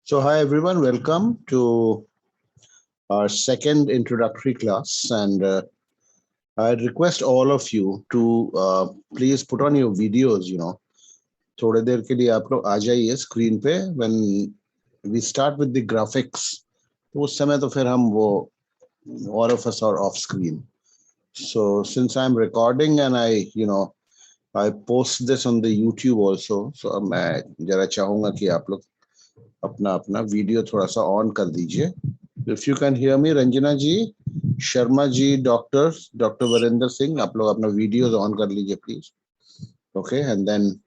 So hi everyone, welcome to our second introductory class, and I request all of you to please put on your videos. थोड़े देर के लिए आप लोग आ जाइए screen पे. When we start with the graphics, तो उस समय तो फिर हम वो all of us are off screen. So since I'm recording and I post this on the YouTube also, so मैं जरा चाहूँगा कि आप लोग अपना अपना वीडियो थोड़ा सा ऑन कर दीजिए. If you can hear me, Ranjana ji, Sharma ji, Dr. Varinder Singh, आप लोग अपना वीडियोस ऑन कर लीजिए please. Okay, and then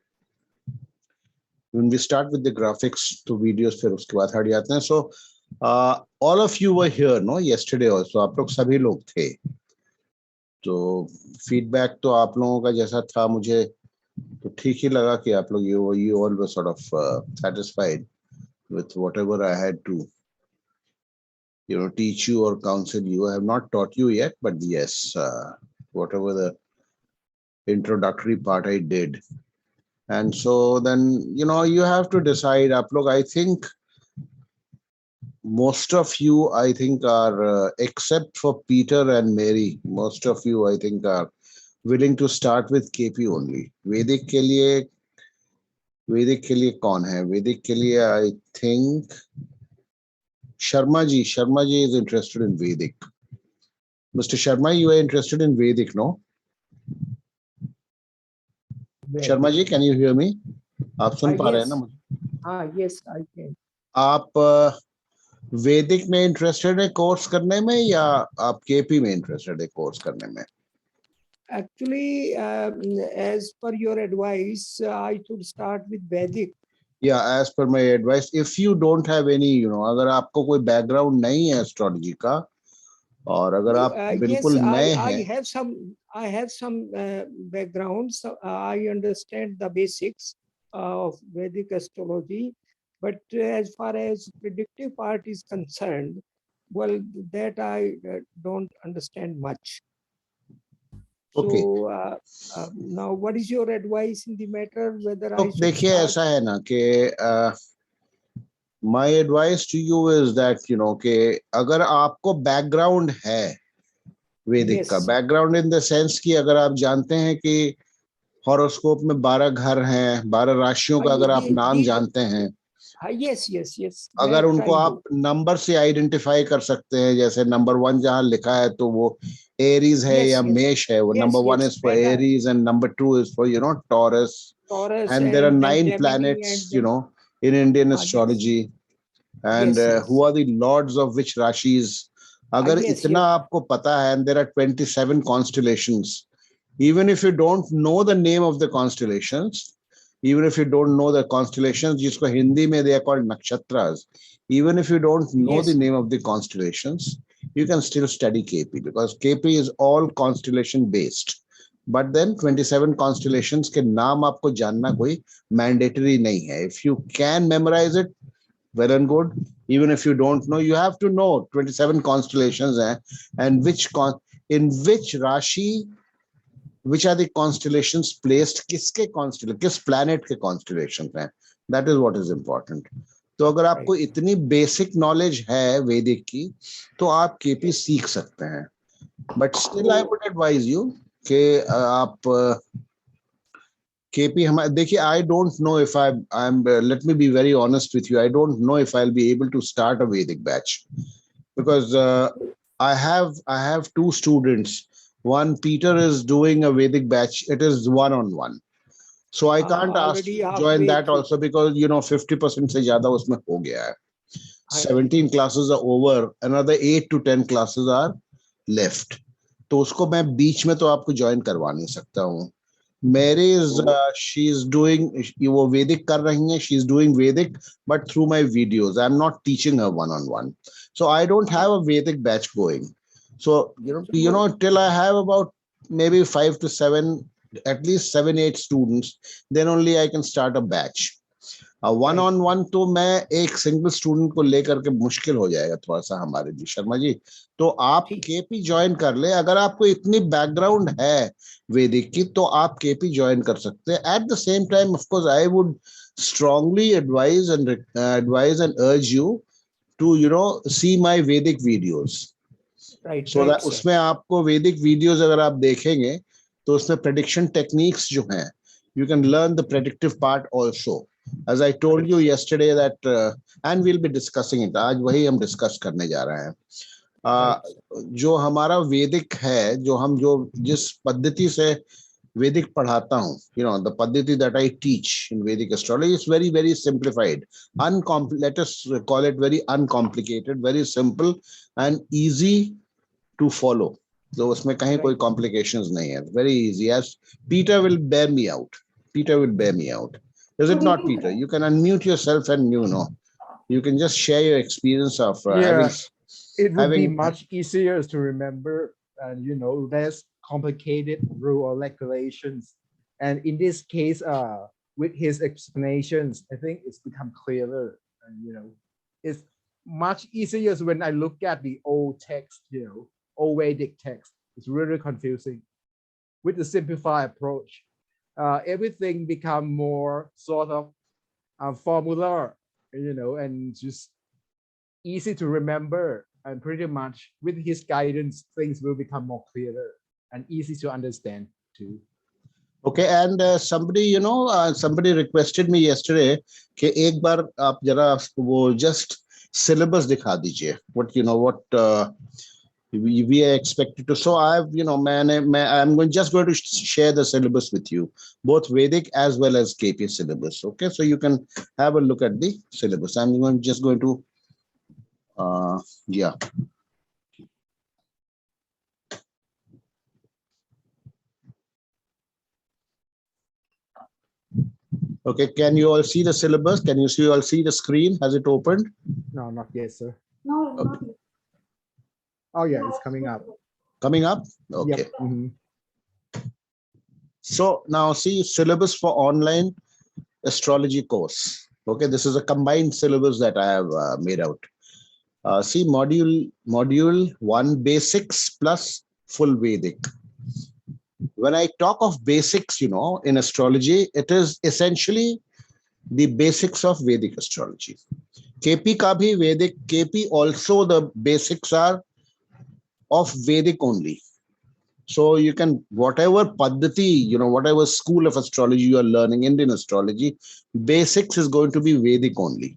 when we start with the graphics, तो videos फिर उसके बाद हट जाते हैं. So all of you were here, no, yesterday also. आप लोग सभी लोग थे. तो feedback तो आप लोगों का जैसा था मुझे तो ठीक ही लगा कि आप लोग you all were sort of satisfied with whatever I had to teach you or counsel you. I have not taught you yet, but yes, whatever the introductory part I did. And so then, you have to decide. I think most of you, I think, are, except for Peter and Mary, most of you, I think, are willing to start with KP only. Vedic ke liye kaun hai? Vedic ke liye, I think, Sharma ji is interested in Vedic. Mr. Sharma, you are interested in Vedic, no? Sharma ji, can you hear me? आप सुन पा रहे हैं ना मुझे? Yes, I can. आप वैदिक में interested है कोर्स करने में या आप केपी में इंटरेस्टेड है कोर्स करने में? Actually, as per your advice, I should start with Vedic. Yeah, as per my advice, if you don't have any, अगर आपको कोई बैकग्राउंड नहीं है एस्ट्रोलॉजी का और अगर आप बिल्कुल नए हैं. I have some background. So I understand the basics of Vedic astrology, but as far as predictive part is concerned, well, that I don't understand much. Okay. So now, what is your advice in the matter? Whether तो I should देखिए ऐसा है ना कि my advice to you is that कि अगर आपको background है वैदिक का, बैकग्राउंड इन द सेंस कि अगर आप जानते हैं कि हॉरोस्कोप में 12 घर हैं, 12 राशियों का अगर आप नाम जानते हैं, yes. अगर उनको आप नंबर से आइडेंटिफाई कर सकते हैं, जैसे नंबर 1 जहां लिखा है तो वो एरीज है या मेष है, वो number 1 is for Aries and number 2 is for Taurus, and there are 9 planets in Indian astrology, and who are the lords of which rashis. अगर इतना आपको पता है, and there are 27 constellations, even if you don't know the name of the constellations, जिसको हिंदी में they are called nakshatras, even if you don't know the name of the constellations, you can still study KP, because KP is all constellation based. But then 27 constellations के नाम आपको जानना कोई mandatory नहीं है. If you can memorize it, well and good. Even if you don't know, you have to know 27 constellations and in which Rashi, which are the constellations placed, किस planet के constellations हैं. That is what is important. तो अगर आपको इतनी basic knowledge है वैदिक की तो आप केपी सीख सकते हैं. But still I would advise you कि आप KP हमारे देखिए, I don't know if I'm let me be very honest with you, I don't know if I'll be able to start a Vedic batch, because I have 2 students. One, Peter, is doing a Vedic batch. It is one-on-one, so I can't ask to join that also, because 50% से ज्यादा उसमें हो गया है. 17 classes are over, another 8 to 10 classes are left. तो उसको मैं बीच में तो आपको ज्वाइन करवा नहीं सकता हूँ. Mary is she's doing वो Vedic कर रही हैं, she's doing Vedic but through my videos. I'm not teaching her one-on-one, so I don't have a Vedic batch going. So till I have about maybe 5 to 7, at least 7-8 students, then only I can start a batch. one-on-one तो मैं एक single student को लेकर के मुश्किल हो जाएगा थोड़ा सा हमारे लिए. शर्मा जी, तो आप केपी ज्वाइन कर ले. अगर आपको इतनी बैकग्राउंड है वैदिक की तो आप केपी ज्वाइन कर सकते हैं. At the same time of course I would strongly advise and urge you to see my Vedic videos. Right, So right, that sir. उसमें आपको Vedic videos अगर आप देखेंगे तो उसमें prediction techniques जो हैं, you can learn the predictive part also. As I told Right, you sir. yesterday that and we'll be discussing it. आज वही हम discuss करने जा रहे हैं. Right, sir. जो हमारा वैदिक है, जो जिस पद्धति से वैदिक पढ़ाता हूँ, the paddhati that I teach in Vedic astrology is very, very simplified. Let us call it very uncomplicated, very simple and easy to follow. So उसमें कहीं कोई Right. complications नहीं है. Very easy. As Peter will bear me out. Peter will bear me out. Is it not, Peter? You can unmute yourself and you can just share your experience of Yeah, it would be having. much easier to remember and less complicated rule or regulations. And in this case, with his explanations, I think it's become clearer. And it's much easier when I look at the old text, old Vedic text. It's really confusing. With the simplified approach, everything become more sort of formula, and just easy to remember, and pretty much with his guidance things will become more clearer and easy to understand too. Okay, and somebody requested me yesterday कि एक बार आप जरा वो just syllabus दिखा दीजिए. What we are expected to. So I'm just going to share the syllabus with you, both Vedic as well as KP syllabus. Okay, so you can have a look at the syllabus. I'm just going to yeah. Okay, can you all see the syllabus? Can you all see the screen? Has it opened? No, not yet, sir. No, Okay. not yet. Oh yeah, it's coming up. Coming up? Okay. Yep. Mhm. So now see syllabus for online astrology course. Okay, this is a combined syllabus that I have made out. See module 1 basics plus full Vedic. When I talk of basics, in astrology, it is essentially the basics of Vedic astrology. KP ka bhi Vedic, KP also the basics are of Vedic only. So you can, whatever paddhati, whatever school of astrology you are learning, Indian astrology, basics is going to be Vedic only.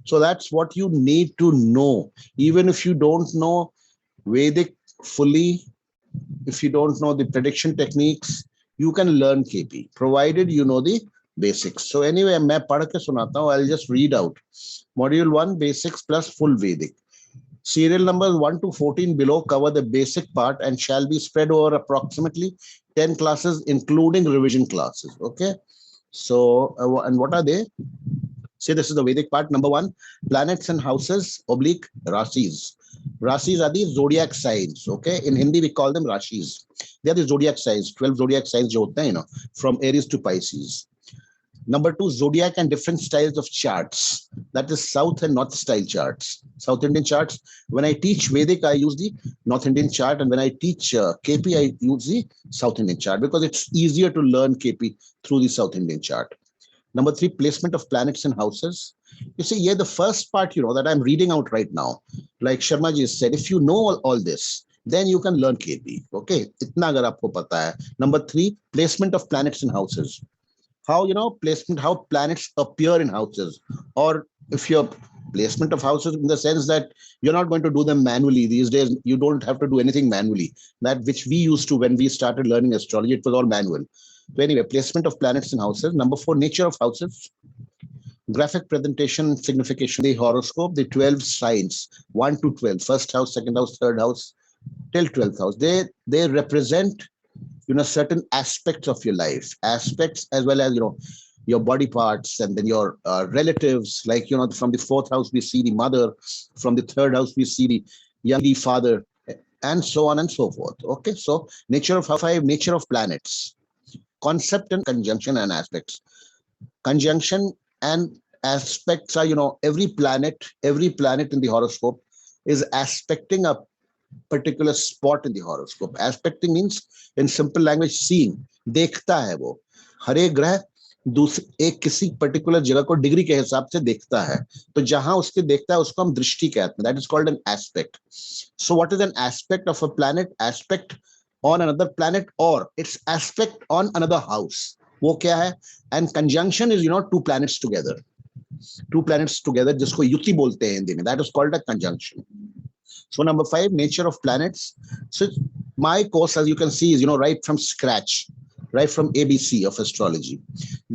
So that's what you need to know. Even if you don't know Vedic fully, if you don't know the prediction techniques, you can learn KP, provided you know the basics. So anyway, I'll just read out. Module 1, basics plus full Vedic. Serial numbers 1 to 14 below cover the basic part and shall be spread over approximately 10 classes, including revision classes. Okay. So, and what are they? Say this is the Vedic part. Number 1, planets and houses oblique Rasis. Rasis are the zodiac signs. Okay. In Hindi, we call them Rashis. They are the zodiac signs, 12 zodiac signs, from Aries to Pisces. Number 2, zodiac and different styles of charts. That is South and North style charts. South Indian charts. When I teach Vedic, I use the North Indian chart. And when I teach KP, I use the South Indian chart because it's easier to learn KP through the South Indian chart. Number 3, placement of planets and houses. You see, the first part, that I'm reading out right now, like Sharma ji said, if you know all this, then you can learn KP. Okay. Itna agar aapko pata hai. Number 3, placement of planets and houses. How placement, how planets appear in houses, or if your placement of houses in the sense that you're not going to do them manually these days. You don't have to do anything manually, that which we used to when we started learning astrology. It was all manual. So anyway, placement of planets in houses. Number 4, nature of houses, graphic presentation, signification, the horoscope, the 12 signs, 1 to 12, first house, second house, third house, till 12th house. They represent certain aspects of your life, aspects as well as your body parts, and then your relatives, like from the 4th house we see the mother, from the 3rd house we see the young father, and so on and so forth. Okay, so nature of 5, nature of planets, concept and conjunction and aspects. Conjunction and aspects are every planet in the horoscope is aspecting a particular spot in the horoscope. Aspecting means, in simple language, seeing. Dekhta hai wo. Har ek grah दूसरे एक किसी particular जगह को degree के हिसाब से देखता है, तो जहां उसके देखता है उसको हम दृष्टि कहते हैं, that is called an aspect. So what is an aspect of a planet? Aspect on another planet और its aspect on another house, वो क्या है? And conjunction is two planets together, जिसको युति बोलते हैं हिंदी में, that is called a conjunction. So number 5, nature of planets. So my course, as you can see, is right from scratch, right from ABC of astrology.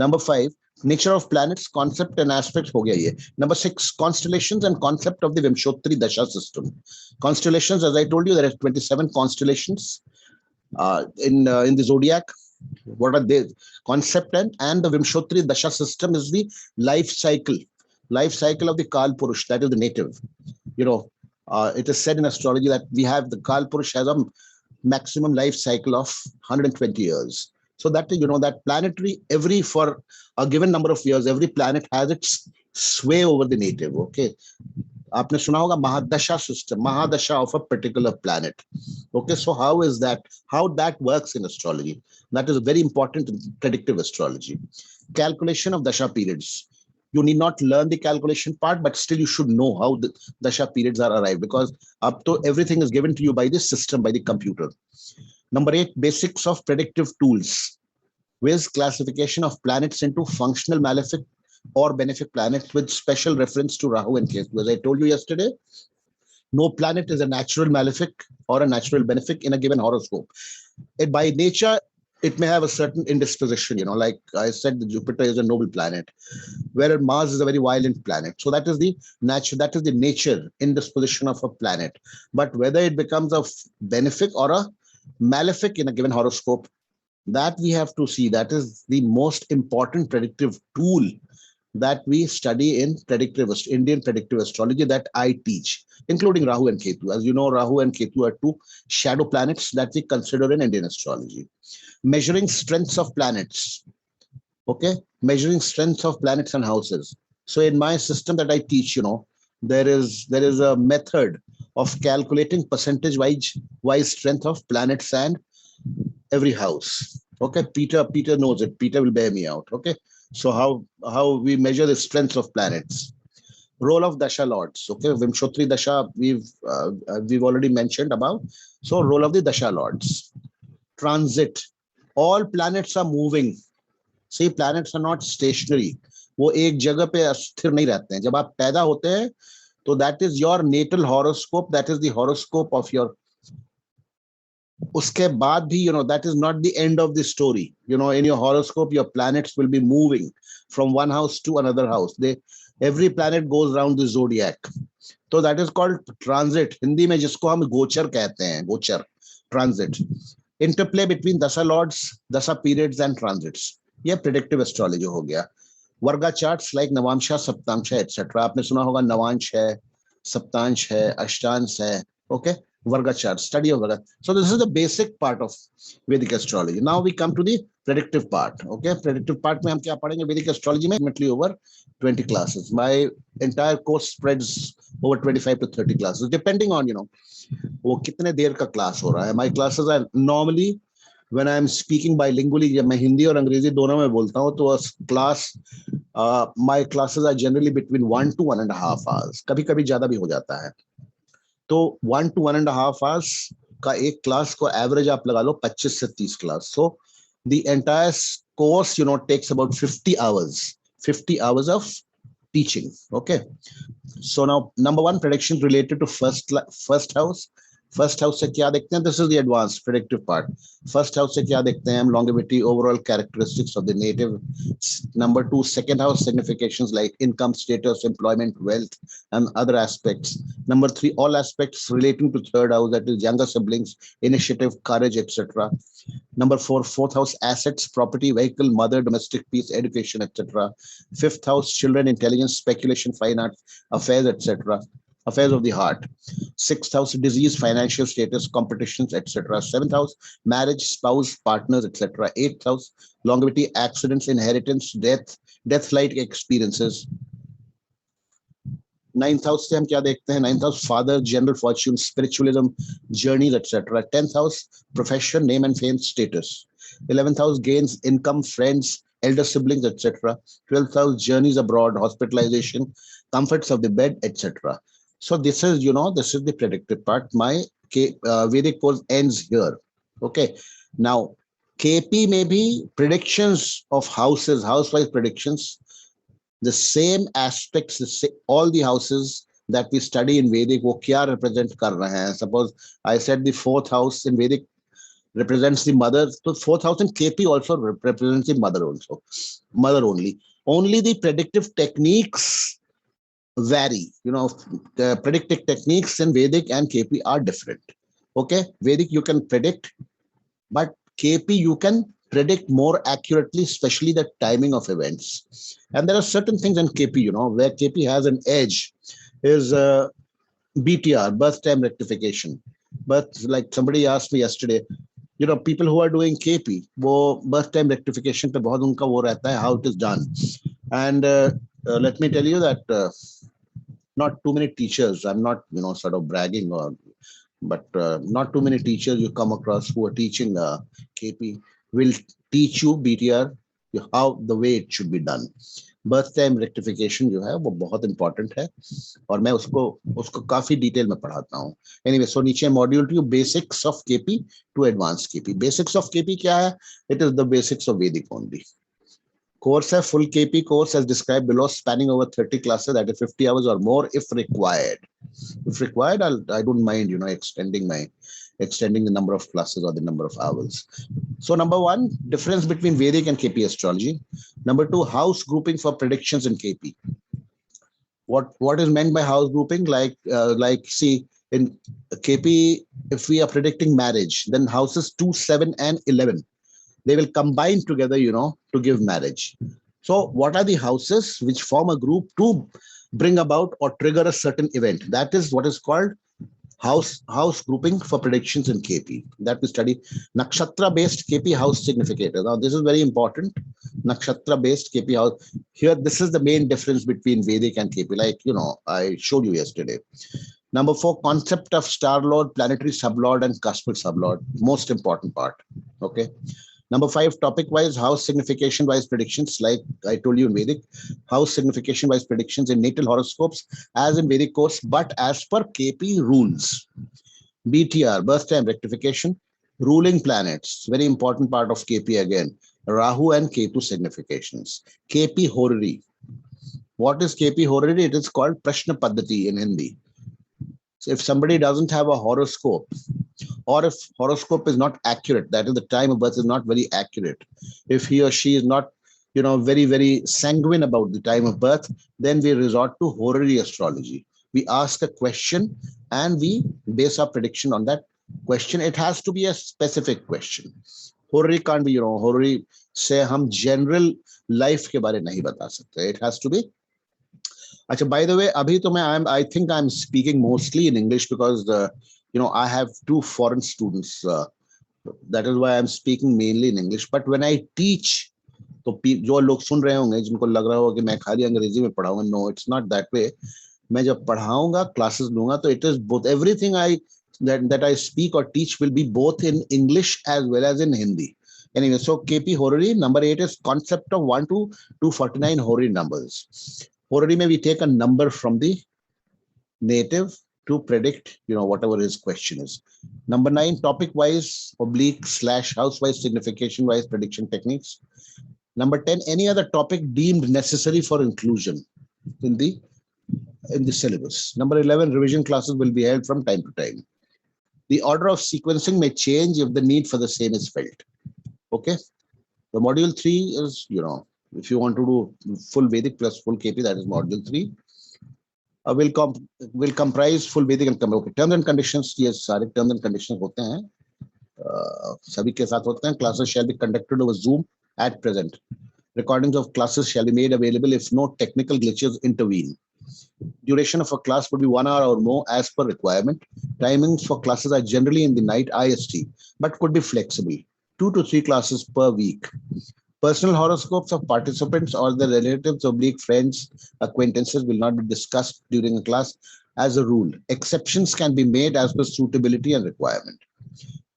Number 5, nature of planets, concept and aspects ho gaya ye. Number 6, constellations and concept of the Vimshottari Dasha system. Constellations, as I told you, there are 27 constellations in the zodiac. What are they? Concept and the Vimshottari Dasha system is the life cycle of the Kal Purush, that is the native. It is said in astrology that we have the Kal Purush has a maximum life cycle of 120 years. So that that planetary, for a given number of years, every planet has its sway over the native. Okay, आपने सुना होगा Mahadasha system, Mahadasha of a particular planet. Okay, so how that works in astrology? That is very important in predictive astrology. Calculation of Dasha periods. You need not learn the calculation part, but still you should know how the Dasha periods are arrived, because up to everything is given to you by the system, by the computer. Number 8, basics of predictive tools. With classification of planets into functional malefic or benefic planets with special reference to Rahu and Ketu. As I told you yesterday, no planet is a natural malefic or a natural benefic in a given horoscope. By nature, it may have a certain indisposition, like I said, the Jupiter is a noble planet, whereas Mars is a very violent planet. So that is the nature indisposition of a planet. But whether it becomes a benefic or a malefic in a given horoscope, that we have to see. That is the most important predictive tool that we study in Indian predictive astrology that I teach, including Rahu and Ketu. As you know, Rahu and Ketu are two shadow planets that we consider in Indian astrology. Measuring strengths of planets. Okay, measuring strengths of planets and houses. So in my system that I teach, there is a method of calculating percentage-wise strength of planets and every house. Okay, Peter knows it. Peter will bear me out. Okay, so how we measure the strengths of planets. Role of Dasha Lords. Okay, Vimshottari Dasha we've already mentioned about. So role of the Dasha Lords. Transit. All planets are moving. See, planets are not stationary. वो एक जगह पे अस्थिर नहीं रहते हैं. जब आप पैदा होते हैं, तो that is your natal horoscope. That is the horoscope of your. उसके बाद भी, that is not the end of the story. In your horoscope, your planets will be moving from one house to another house. Every planet goes around the zodiac. So that is called transit. Hindi में जिसको हम गोचर कहते हैं, गोचर, transit. Interplay between Dasha Lords, Dasha periods and transits. ये predictive astrology हो गया. वर्गा charts like नवांश, सप्तांश, etc. आपने सुना होगा नवांश है, सप्तांश है, अष्टांश है. Okay, Varga chart, study of Varga. So this is the basic part of Vedic astrology. Now we come to the predictive part. Okay, predictive part में हम क्या पढ़ेंगे Vedic astrology में? Ultimately over 20 classes. My entire course spreads over 25 to 30 classes, depending on वो कितने देर का class हो रहा है. My classes are normally, when I am speaking bilingually, जब मैं हिंदी और अंग्रेजी दोनों में बोलता हूँ, तो my classes are generally between 1 to 1.5 hours. कभी-कभी ज़्यादा भी हो जाता है. तो 1 to 1.5 hours का एक क्लास को एवरेज आप लगा लो 25 से 30 class. So the entire course takes about 50 hours of teaching. Okay, so now number 1, prediction related to first house. First house से क्या देखते हैं? This is the advanced predictive part. First house से क्या देखते हैं हम? Longevity, overall characteristics of the native. Number 2, second house significations like income status, employment, wealth and other aspects. Number 3, all aspects relating to third house, that is younger siblings, initiative, courage, etc. Number 4, fourth house, assets, property, vehicle, mother, domestic peace, education, etc. Fifth house, children, intelligence, speculation, fine arts, affairs, etc. Affairs of the heart. Sixth house, disease, financial status, competitions, etc. Seventh house, marriage, spouse, partners, etc. Eighth house, longevity, accidents, inheritance, death-like experiences. Ninth house से हम क्या देखते हैं? Ninth house, father, general fortune, spiritualism, journeys, etc. 10th house, profession, name and fame, status. 11th house, gains, income, friends, elder siblings, etc. 12th house, journeys abroad, hospitalization, comforts of the bed, etc. So this is, this is the predictive part. My Vedic course ends here. Okay. Now, KP may be predictions of houses, house-wise predictions, the same aspects, all the houses that we study in Vedic, वो क्या represent कर रहे हैं? Suppose I said the 4th house in Vedic represents the mother. So 4th house in KP also represents the mother also. Mother only. Only the predictive techniques vary. The predictive techniques in Vedic and KP are different. Okay, Vedic you can predict, but KP you can predict more accurately, especially the timing of events. And there are certain things in KP, where KP has an edge is BTR, birth time rectification. But like somebody asked me yesterday, people who are doing KP, वो birth time rectification पे बहुत उनका वो रहता है, how it is done. And let me tell you that not too many teachers, I'm not, sort of bragging but not too many teachers you come across who are teaching KP will teach you BTR, how the way it should be done. Birth time rectification जो है वो बहुत important है और मैं उसको काफी detail में पढ़ाता हूँ. Anyway, so नीचे module 2 basics of KP to advanced KP. Basics of KP क्या है? It is the basics of Vedic only. Course है full KP course as described below, spanning over 30 classes, that is 50 hours or more if required. If required, I don't mind, extending the number of classes or the number of hours. So number 1, difference between Vedic and KP astrology. Number 2, house grouping for predictions in KP. What is meant by house grouping? Like see, in KP, if we are predicting marriage, then houses 2, 7, and 11, they will combine together, to give marriage. So what are the houses which form a group to bring about or trigger a certain event? That is what is called house grouping for predictions in KP, that we study. Nakshatra based KP house significator. Now this is very important. Nakshatra based KP house. Here, this is the main difference between Vedic and KP, like I showed you yesterday. Number 4, concept of star lord, planetary sublord, and cosmic sublord. Most important part. Okay. Number 5, topic-wise, house signification-wise predictions, like I told you in Vedic, house signification-wise predictions in natal horoscopes, as in Vedic course, but as per KP rules. BTR, birth time rectification, ruling planets, very important part of KP again, Rahu and Ketu significations. KP horary. What is KP horary? It is called Prashna Paddhati in Hindi. So if somebody doesn't have a horoscope, or if horoscope is not accurate, that is the time of birth is not very accurate, if he or she is not, very, very sanguine about the time of birth, then we resort to horary astrology. We ask a question and we base our prediction on that question. It has to be a specific question. Horary can't be, horary से हम general life के बारे नहीं बता सकते. It has to be. Achha, by the way, abhi to I think I'm speaking mostly in English because I have 2 foreign students. That is why I'm speaking mainly in English. But when I teach, तो जो लोग सुन रहे होंगे जिनको लग रहा होगा कि मैं खाली अंग्रेजी में पढ़ाऊंगा, no, it's not that way. मैं जब पढ़ाऊंगा, classes लूंगा, तो it is both. Everything that I speak or teach will be both in English as well as in Hindi. Anyway, so KP horary. Number 8 is concept of 1 to 249 horary numbers. Horary may we take a number from the native to predict, whatever his question is. Number 9, topic-wise, /house-wise, signification-wise prediction techniques. Number 10, any other topic deemed necessary for inclusion in the syllabus. Number 11, revision classes will be held from time to time. The order of sequencing may change if the need for the same is felt. Okay. The module 3 is, if you want to do full Vedic plus full KP, that is module 3. Will comprise full Vedic and okay. Terms and conditions. Yes, सारे terms and conditions होते हैं. सभी के साथ होते हैं. Classes shall be conducted over Zoom at present. Recordings of classes shall be made available if no technical glitches intervene. Duration of a class would be 1 hour or more as per requirement. Timings for classes are generally in the night IST, but could be flexible. 2 to 3 classes per week. Personal horoscopes of participants or their relatives, friends, acquaintances will not be discussed during a class as a rule. Exceptions can be made as per suitability and requirement.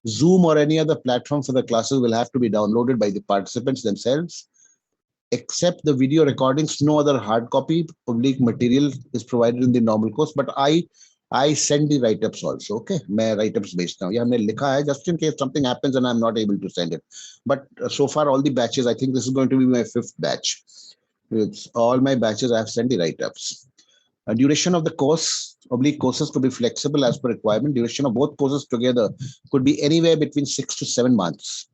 Zoom or any other platform for the classes will have to be downloaded by the participants themselves. except the video recordings, no other hard copy public material is provided in the normal course. But I send the write-ups also. Okay, मैं write-ups भेजता हूँ. या हमने लिखा है just in case something happens and I'm not able to send it. But so far all the batches, I think this is going to be my 5th batch. It's all my batches I have sent the write-ups. Duration of the course, oblique courses could be flexible as per requirement. Duration of both courses together could be anywhere between 6 to 7 months.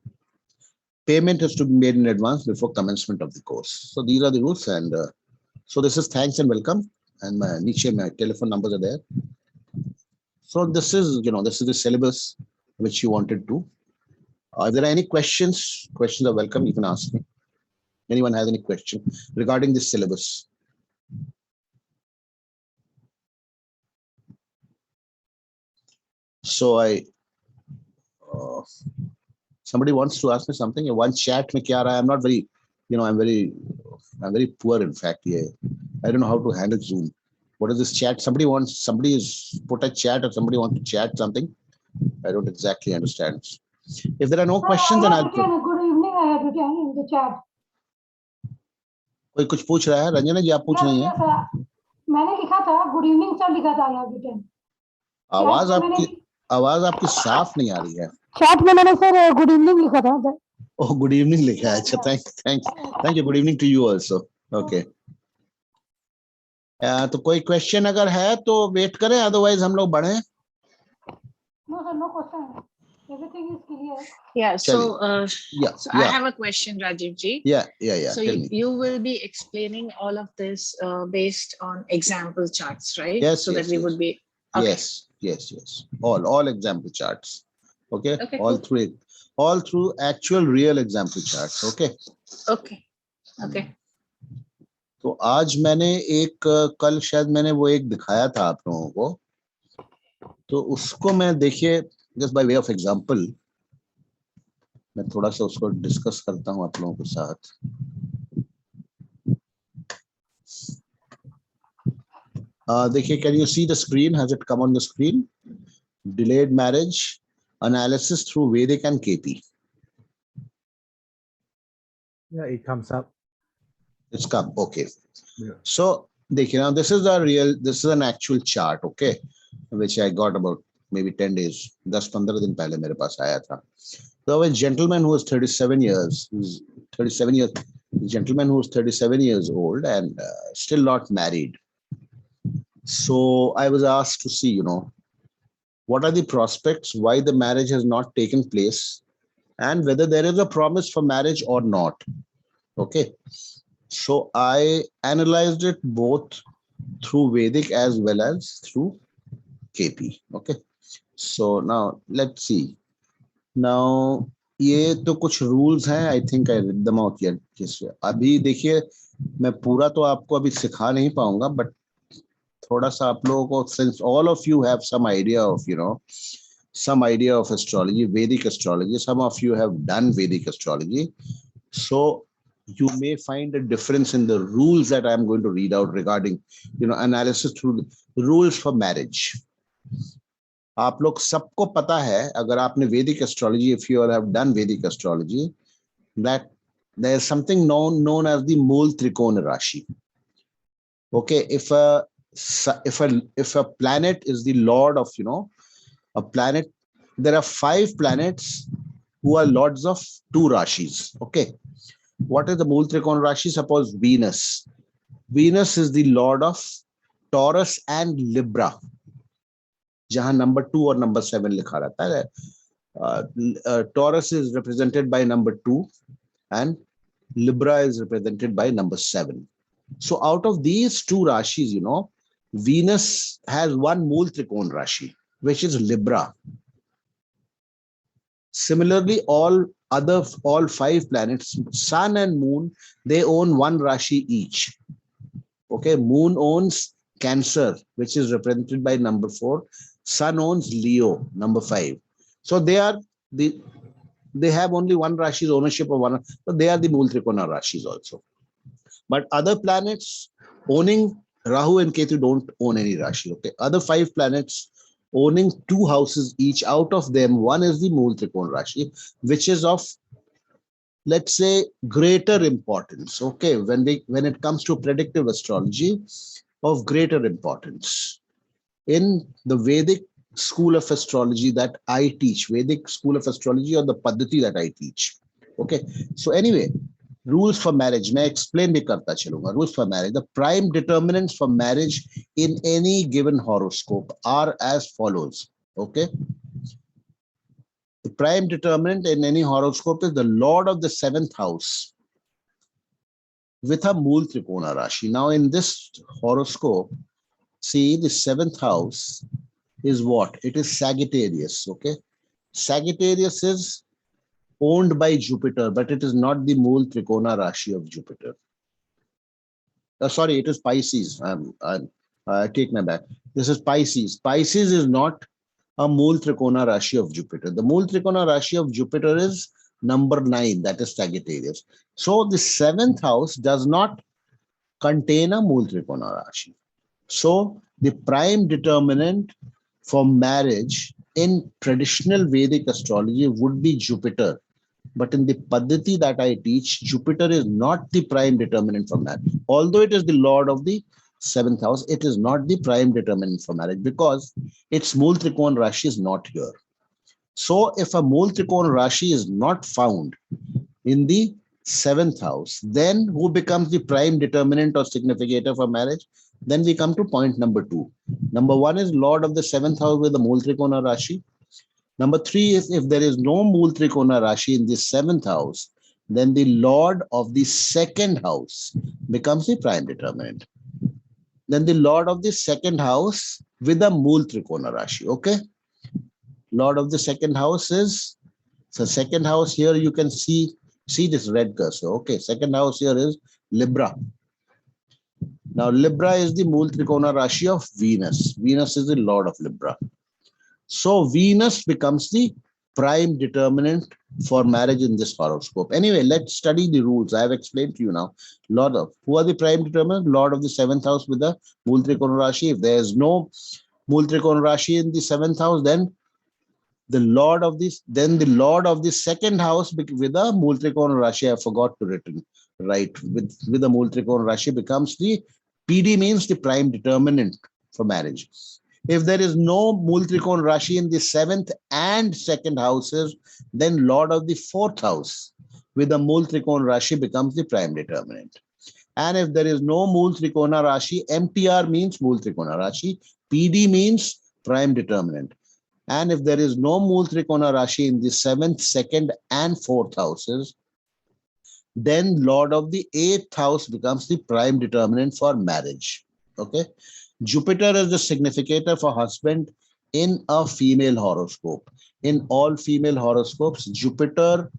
Payment is to be made in advance before commencement of the course. So these are the rules, and so this is thanks and welcome. And my telephone numbers are there. So this is, this is the syllabus which you wanted to. If there are any questions are welcome. You can ask me. Anyone has any question regarding this syllabus? So somebody wants to ask me something. One chat mein kya raha hai? I'm not very, I'm very poor in fact. Yeah, I don't know how to handle Zoom. What is this chat? Somebody is put a chat, or somebody wants to chat something. I don't exactly understand. If there are no questions, then I'll. Good evening. I have written in the chat. कोई कुछ पूछ रहा है? रंजना जी आप पूछ रही हैं? मैंने लिखा था गुड इवनिंग सर, लिखा था यहाँ रिटर्न. आवाज आपकी साफ नहीं आ रही है. चैट में मैंने सर गुड इवनिंग लिखा था सर. ओह, गुड इवनिंग लिखा है. अच्छा, thank you. Good evening to you also. Okay. तो कोई क्वेश्चन अगर है तो वेट करें, अदरवाइज हम लोग बढ़े. No sir, no question. Everything is clear. Yeah, so I have a question, Rajiv ji. Yeah. So you will be explaining all of this based on example charts, right? Yes. So that we would be. Okay. Yes. All example charts. Okay. All through actual real example charts. Okay. Okay. तो आज मैंने कल शायद मैंने वो एक दिखाया था आप लोगों को, तो उसको मैं देखिए just by way of example मैं थोड़ा सा उसको डिस्कस करता हूं आप लोगों के साथ. देखिए, can you see the screen? Has it come on the screen? Delayed marriage analysis through Vedic and KP. Yeah, it comes up. It's come. Okay. Yeah. So देखिए, now this is an actual chart, okay, which I got about maybe 10 days, 10-15 दिन पहले मेरे पास आया था. So a gentleman who was 37 years old and still not married. So I was asked to see, what are the prospects, why the marriage has not taken place, and whether there is a promise for marriage or not. Okay. So I analyzed it both through Vedic as well as through KP. Okay. So now let's see. Now ये तो कुछ rules हैं. I think I read them out here. अभी देखिए, मैं पूरा तो आपको अभी सिखा नहीं पाऊंगा, but थोड़ा सा आप लोगों को, since all of you have some idea of, some idea of astrology, Vedic astrology, some of you have done Vedic astrology. So you may find a difference in the rules that I'm going to read out regarding, analysis through the rules for marriage. आप लोग सबको पता है, अगर आपने Vedic astrology, if you have done Vedic astrology, that there is something known as the Mool Trikona Rashi. Okay, if a planet is the lord of, a planet, there are 5 planets who are lords of 2 Rashis. Okay. What is the Mool Trikona Rashi? Suppose Venus. Venus is the lord of Taurus and Libra. जहां number 2 और number 7 लिखा रहता है. Taurus is represented by number 2 and Libra is represented by number 7. So out of these 2 Rashis, Venus has one Mool Trikona Rashi, which is Libra. Similarly, all 5 planets, Sun and Moon, they own 1 Rashi each. Okay, Moon owns Cancer, which is represented by number 4. Sun owns Leo, number 5. So they have only 1 Rashi's ownership of 1. So they are the Mool Trikona Rashis also. But other planets owning Rahu and Ketu don't own any Rashi. Okay, other 5 planets owning 2 houses each. Out of them, one is the Mool Trikona Rashi, which is of let's say, greater importance. Okay, when it comes to predictive astrology, of greater importance in the Vedic school of astrology that I teach, Vedic school of astrology or the Paddhati that I teach. Okay, so anyway, rules for marriage. मैं explain भी करता चलूंगा. Rules for marriage. The prime determinants for marriage in any given horoscope are as follows. Okay. The prime determinant in any horoscope is the Lord of the seventh house with a Mool Trikona Rashi. Now, in this horoscope, see the seventh house is what? It is Sagittarius. Okay. Sagittarius is owned by Jupiter, but it is not the Mool Trikona Rashi of Jupiter. Sorry, it is Pisces. I take my back. This is Pisces. Pisces is not a Mool Trikona Rashi of Jupiter. The Mool Trikona Rashi of Jupiter is number 9, that is Sagittarius. So the seventh house does not contain a Mool Trikona Rashi. So the prime determinant for marriage in traditional Vedic astrology would be Jupiter. But in the Paddhati that I teach, Jupiter is not the prime determinant for marriage. Although it is the Lord of the seventh house, it is not the prime determinant for marriage because its Mool Trikona Rashi is not here. So if a Mool Trikona Rashi is not found in the seventh house, then who becomes the prime determinant or significator for marriage? Then we come to point number 2. Number 1 is Lord of the seventh house with the Mool Trikona Rashi. Number 3 is if there is no Mool Trikona Rashi in the seventh house, then the Lord of the second house becomes the prime determinant. Then the Lord of the second house with a Mool Trikona Rashi. Okay. Lord of the second house is, so second house here you can see this red cursor. Okay. Second house here is Libra. Now Libra is the Mool Trikona Rashi of Venus. Venus is the Lord of Libra. So Venus becomes the prime determinant for marriage in this horoscope. Anyway, let's study the rules. I have explained to you now. Who are the prime determinants? Lord of the seventh house with the Mool Trikona Rashi. If there is no Mool Trikona Rashi in the seventh house, then the Lord of the second house with a Mool Trikona Rashi, I forgot to written right, with the Mool Trikona Rashi becomes the PD, means the prime determinant for marriage. If there is no Mool Trikona Rashi in the seventh and second houses, then Lord of the fourth house with the Mool Trikona Rashi becomes the prime determinant. And if there is no Mool Trikona Rashi, MTR means Mool Trikona Rashi, PD means prime determinant. And if there is no Mool Trikona Rashi in the seventh, second, and fourth houses, then Lord of the eighth house becomes the prime determinant for marriage. Okay. Jupiter is the significator for husband in a female horoscope. In all female horoscopes, Jupiter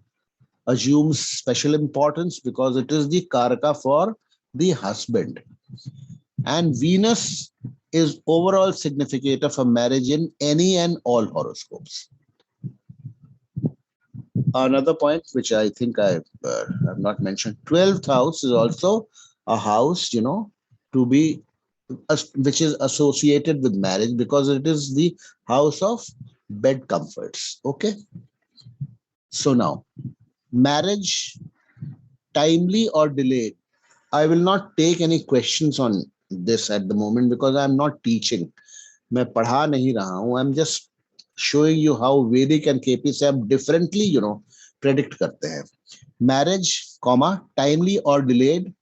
assumes special importance because it is the Karaka for the husband. And Venus is overall significator for marriage in any and all horoscopes. Another point which I think I have not mentioned, 12th house is also a house, to be which is associated with marriage because it is the house of bed comforts. Okay. So now, marriage, timely or delayed. I will not take any questions on this at the moment because I'm not teaching. मैं पढ़ा नहीं रहा हूं. I'm just showing you how Vedic and KP Sab differently, predict करते हैं. Marriage, timely or delayed,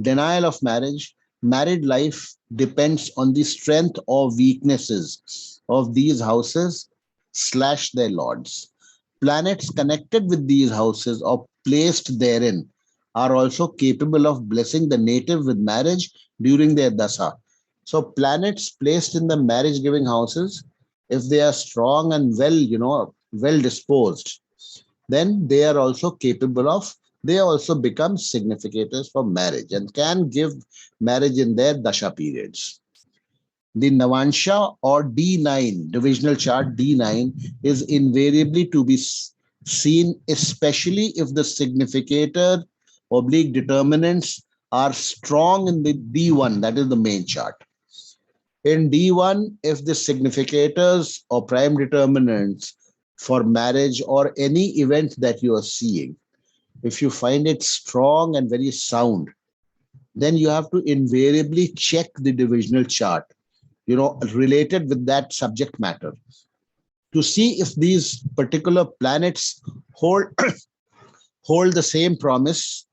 denial of marriage. Married life depends on the strength or weaknesses of these houses / their lords. Planets connected with these houses or placed therein are also capable of blessing the native with marriage during their dasa. So planets placed in the marriage giving houses, if they are strong and well disposed, then they are also capable of, they also become significators for marriage and can give marriage in their dasha periods. The Navansha or D9, divisional chart D9, is invariably to be seen, especially if the significator / determinants are strong in the D1, that is the main chart. In D1, if the significators or prime determinants for marriage or any event that you are seeing if you find it strong and very sound, then you have to invariably check the divisional chart, related with that subject matter, to see if these particular planets hold hold the same promise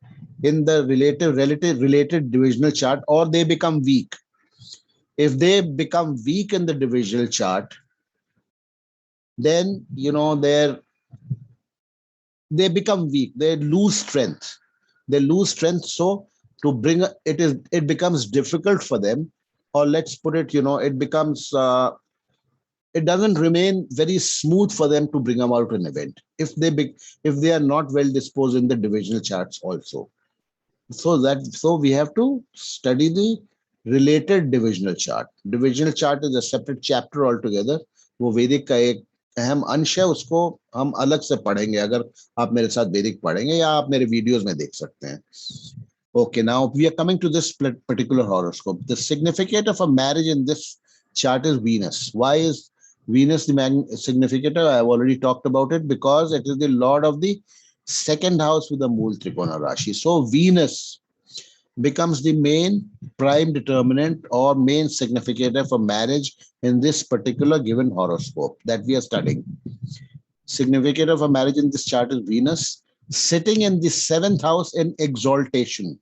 in the related divisional chart, or they become weak. If they become weak in the divisional chart, then they become weak, they lose strength. So to bring it becomes difficult for them, or let's put it, it becomes it doesn't remain very smooth for them to bring about an event if they are not well disposed in the divisional charts also. So we have to study the related divisional chart. Divisional chart is a separate chapter altogether. वो वैदिक का एक अहम अंश है, उसको हम अलग से पढ़ेंगे अगर आप मेरे साथ वैदिक पढ़ेंगे, या आप मेरे वीडियोस में देख सकते हैं. Okay, now we are coming to this particular horoscope. The significant of a marriage in this chart is Venus. Why is Venus the significant? I have already talked about it, because it is the lord of the second house with the Mool Trikona Rashi. So Venus becomes the main prime determinant or main significator for marriage in this particular given horoscope that we are studying. Significant of a marriage in this chart is Venus sitting in the seventh house in exaltation.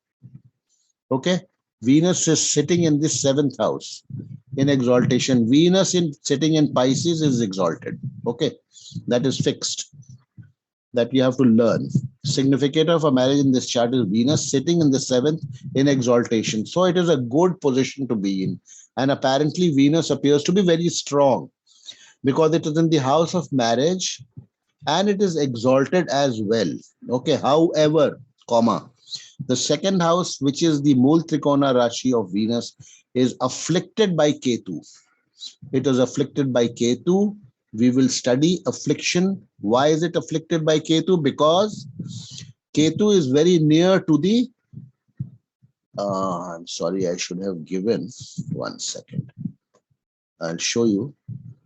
Okay, Venus is sitting in the seventh house in exaltation. Venus sitting in Pisces is exalted. Okay, that is fixed. That you have to learn. Significant of a marriage in this chart is Venus sitting in the seventh in exaltation. So it is a good position to be in. And apparently Venus appears to be very strong because it is in the house of marriage and it is exalted as well. Okay, however, the second house, which is the Mool Trikona Rashi of Venus, is afflicted by Ketu. It is afflicted by Ketu. We will study affliction. Why is it afflicted by Ketu? Because Ketu is very near to the, I'm sorry, I should have given, 1 second. I'll show you.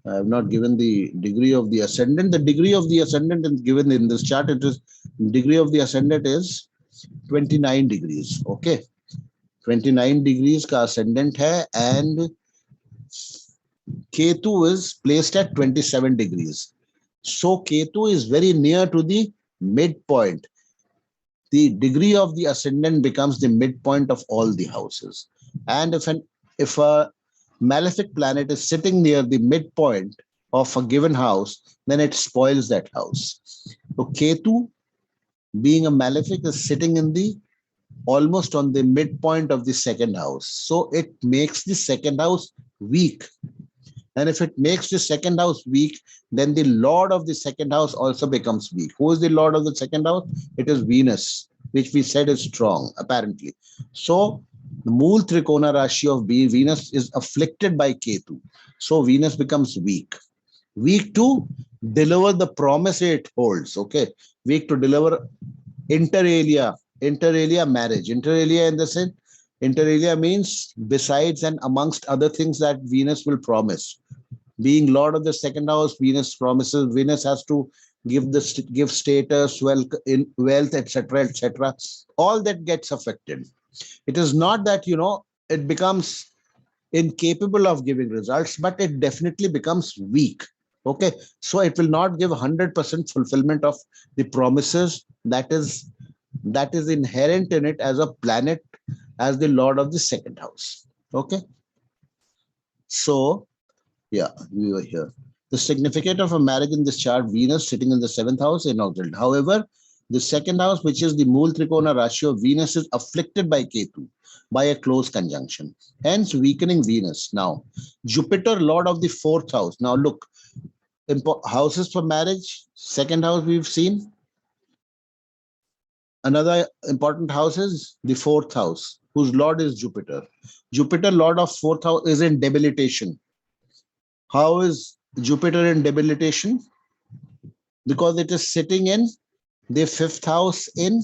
I have not given the degree of the ascendant. The degree of the ascendant is given in this chart. It is degree of the ascendant is 29 degrees. Okay. 29 degrees ka ascendant hai, and Ketu is placed at 27 degrees. So Ketu is very near to the midpoint. The degree of the ascendant becomes the midpoint of all the houses. And if a malefic planet is sitting near the midpoint of a given house, then it spoils that house. So Ketu, being a malefic, is sitting in the almost on the midpoint of the second house. So it makes the second house weak. And if it makes the second house weak, then the lord of the second house also becomes weak. Who is the lord of the second house? It is Venus, which we said is strong, apparently. So the Mool Trikona Rashi of Venus is afflicted by Ketu. So Venus becomes weak. Weak to deliver the promise it holds. Okay. Weak to deliver inter alia marriage. Inter alia in the sense, inter alia means besides and amongst other things that Venus will promise. Being lord of the second house, Venus promises. Venus has to give status, wealth, etc., etc. All that gets affected. It is not that it becomes incapable of giving results, but it definitely becomes weak. Okay, so it will not give 100% fulfillment of the promises that is inherent in it as a planet, as the lord of the second house. Okay, so yeah, we were here. The significance of a marriage in this chart, Venus sitting in the seventh house in exalted. However, the second house, which is the Mool Trikona Rashi of Venus, is afflicted by Ketu by a close conjunction, hence weakening Venus. Now, Jupiter, lord of the fourth house. Now look, houses for marriage, second house we've seen. Another important house is the fourth house, whose lord is Jupiter. Jupiter, lord of fourth house, is in debilitation. How is Jupiter in debilitation? Because it is sitting in the fifth house in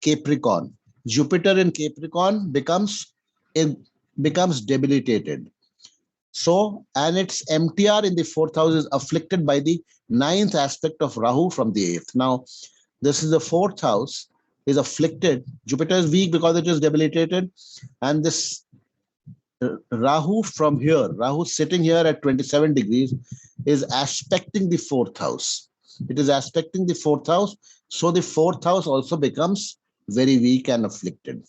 Capricorn. Jupiter in Capricorn becomes debilitated. So, and its MTR in the fourth house is afflicted by the ninth aspect of Rahu from the eighth. Now, This is the fourth house, is afflicted. Jupiter is weak because it is debilitated. And this Rahu from here, Rahu sitting here at 27 degrees, is aspecting the fourth house. It is aspecting the fourth house. So the fourth house also becomes very weak and afflicted.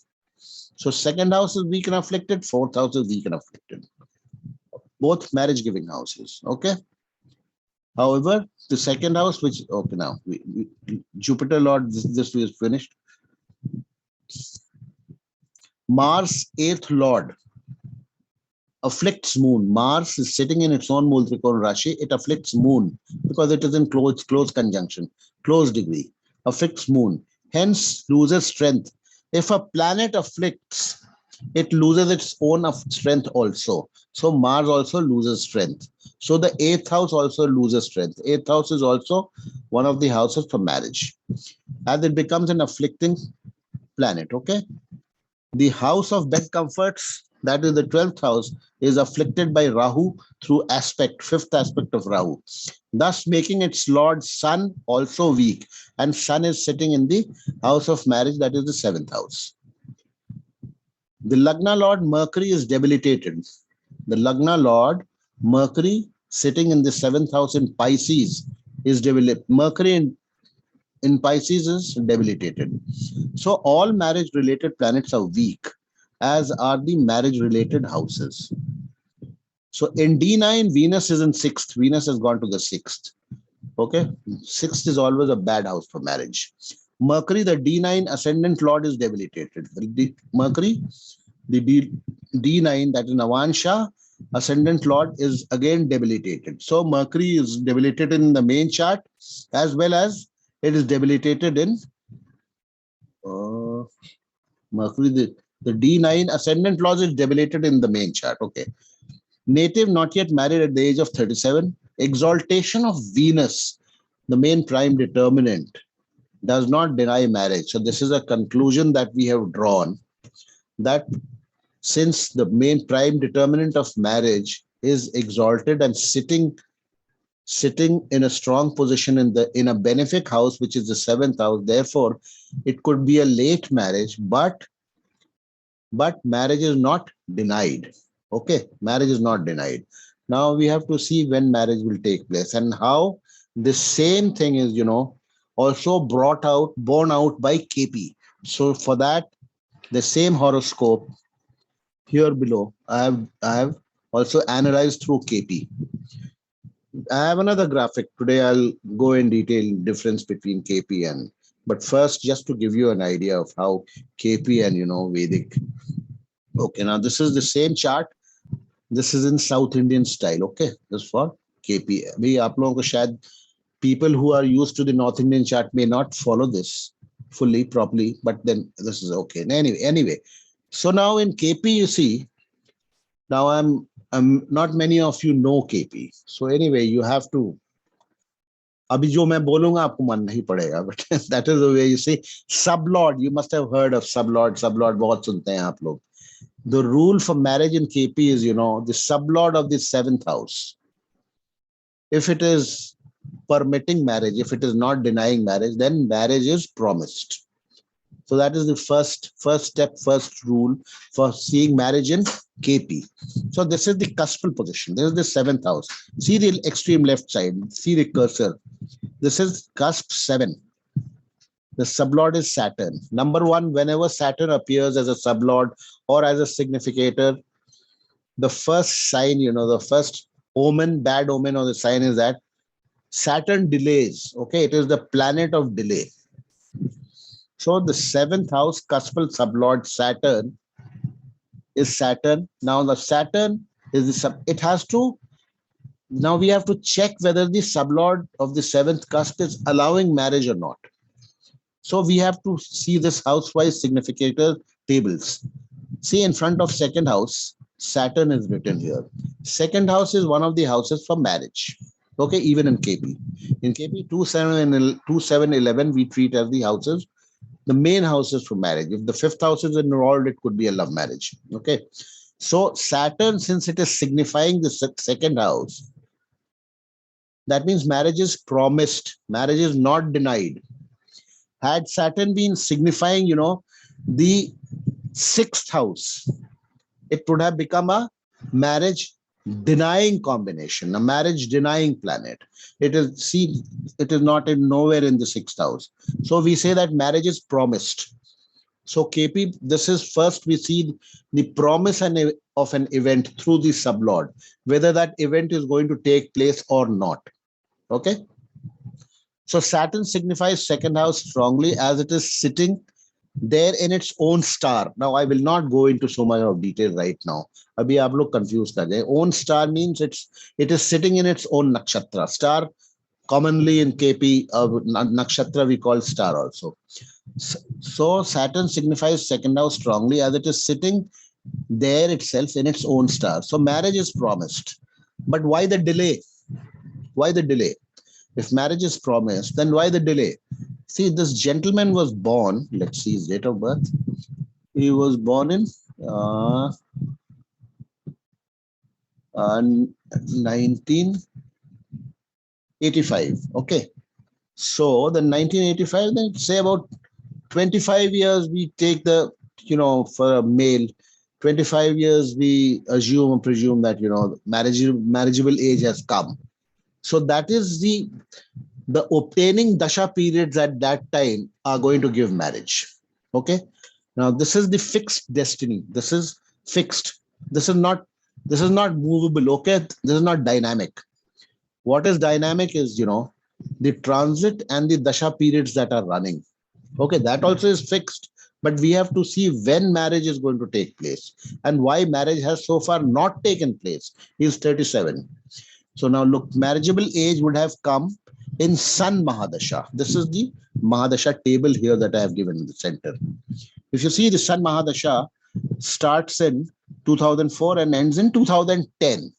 So second house is weak and afflicted, fourth house is weak and afflicted. Both marriage giving houses. Okay. However, the second house, which, okay, now Jupiter Lord, this is finished. Mars, eighth Lord, afflicts moon. Mars is sitting in its own Multrikona Rashi. It afflicts moon because it is in close conjunction, close degree, afflicts moon, hence loses strength. If a planet afflicts, it loses its own strength also. So Mars also loses strength. So the eighth house also loses strength. Eighth house is also one of the houses for marriage, as it becomes an afflicting planet. Okay. The house of bed comforts, that is the 12th house, is afflicted by Rahu through aspect, fifth aspect of Rahu, thus making its Lord Sun also weak. And Sun is sitting in the house of marriage, that is the seventh house. The Lagna Lord Mercury is debilitated. The Lagna Lord Mercury sitting in the seventh house in Pisces is debilitated. Mercury in Pisces is debilitated. So all marriage related planets are weak, as are the marriage related houses. So in D9, Venus is in sixth. Venus has gone to the sixth. Okay. Sixth is always a bad house for marriage. Mercury, the D9 ascendant Lord, is debilitated. Mercury, the D9, that is Navansha, ascendant Lord, is again debilitated. So Mercury is debilitated in the main chart, as well as it is debilitated in Mercury. The D9 ascendant Lord is debilitated in the main chart. Okay. Native not yet married at the age of 37. Exaltation of Venus, the main prime determinant, does not deny marriage. So this is a conclusion that we have drawn, that since the main prime determinant of marriage is exalted and sitting in a strong position in a benefic house, which is the seventh house, therefore it could be a late marriage, but marriage is not denied. Okay, marriage is not denied. Now we have to see when marriage will take place and how the same thing is, also borne out by KP. So for that, the same horoscope here below, I have also analyzed through KP. I have another graphic. Today I'll go in detail difference between KP and, but first, just to give you an idea of how KP and, Vedic. Okay, now this is the same chart. This is in South Indian style. Okay, this is for KP. We people who are used to the North Indian chart may not follow this fully, properly, but then this is okay. Anyway. So now in KP, you see, now I'm not many of you know KP. So anyway, you have to. अभी जो मैं बोलूंगा आपको मन नहीं पड़ेगा, but that is the way you see. Sublord, you must have heard of sublord. Sublord बहुत सुनते हैं आप लोग. The rule for marriage in KP is, the sublord of the seventh house. If it is permitting marriage, if it is not denying marriage, then marriage is promised. So that is the first step, first rule for seeing marriage in KP. So this is the cuspal position. This is the seventh house. See the extreme left side. See the cursor. This is cusp 7. The sublord is Saturn. Number one, whenever Saturn appears as a sublord or as a significator, the first sign, the first omen, bad omen of the sign is that Saturn delays. Okay, it is the planet of delay. So the seventh house, cuspal sublord Saturn, is Saturn. Now the Saturn is it has to, now we have to check whether the sublord of the seventh cusp is allowing marriage or not. So we have to see this house-wise significator tables. See in front of second house, Saturn is written here. Second house is one of the houses for marriage. Okay, even in KP. In KP 2, 7, 11, we treat as the houses, the main houses for marriage. If the fifth house is involved, it could be a love marriage. Okay. So Saturn, since it is signifying the second house, that means marriage is promised. Marriage is not denied. Had Saturn been signifying, the sixth house, it would have become a marriage denying combination, a marriage denying planet. It is, see, it is not in nowhere in the sixth house. So we say that marriage is promised. So KP, this is first we see the promise of an event through the sublord, whether that event is going to take place or not. Okay. So Saturn signifies second house strongly as it is sitting there in its own star. Now I will not go into so much of detail right now. Abhi aap log confused kar jaye. Own star means it is sitting in its own nakshatra. Star commonly in KP nakshatra we call star also. So Saturn signifies second house strongly as it is sitting there itself in its own star. So marriage is promised. But why the delay? Why the delay? If marriage is promised, then why the delay? See, this gentleman was born, let's see his date of birth. He was born in 1985. Okay. So the 1985, then say about 25 years we take the, for a male, 25 years we assume or presume that, marriageable age has come. So that is the obtaining dasha periods at that time are going to give marriage. Okay. Now this is the fixed destiny. This is fixed. This is not movable. Okay. This is not dynamic. What is dynamic is, the transit and the dasha periods that are running. Okay. That also is fixed. But we have to see when marriage is going to take place and why marriage has so far not taken place. He is 37. So now look, marriageable age would have come in Sun Mahadasha. This is the Mahadasha table here that I have given in the center. If you see, the Sun Mahadasha starts in 2004 and ends in 2010.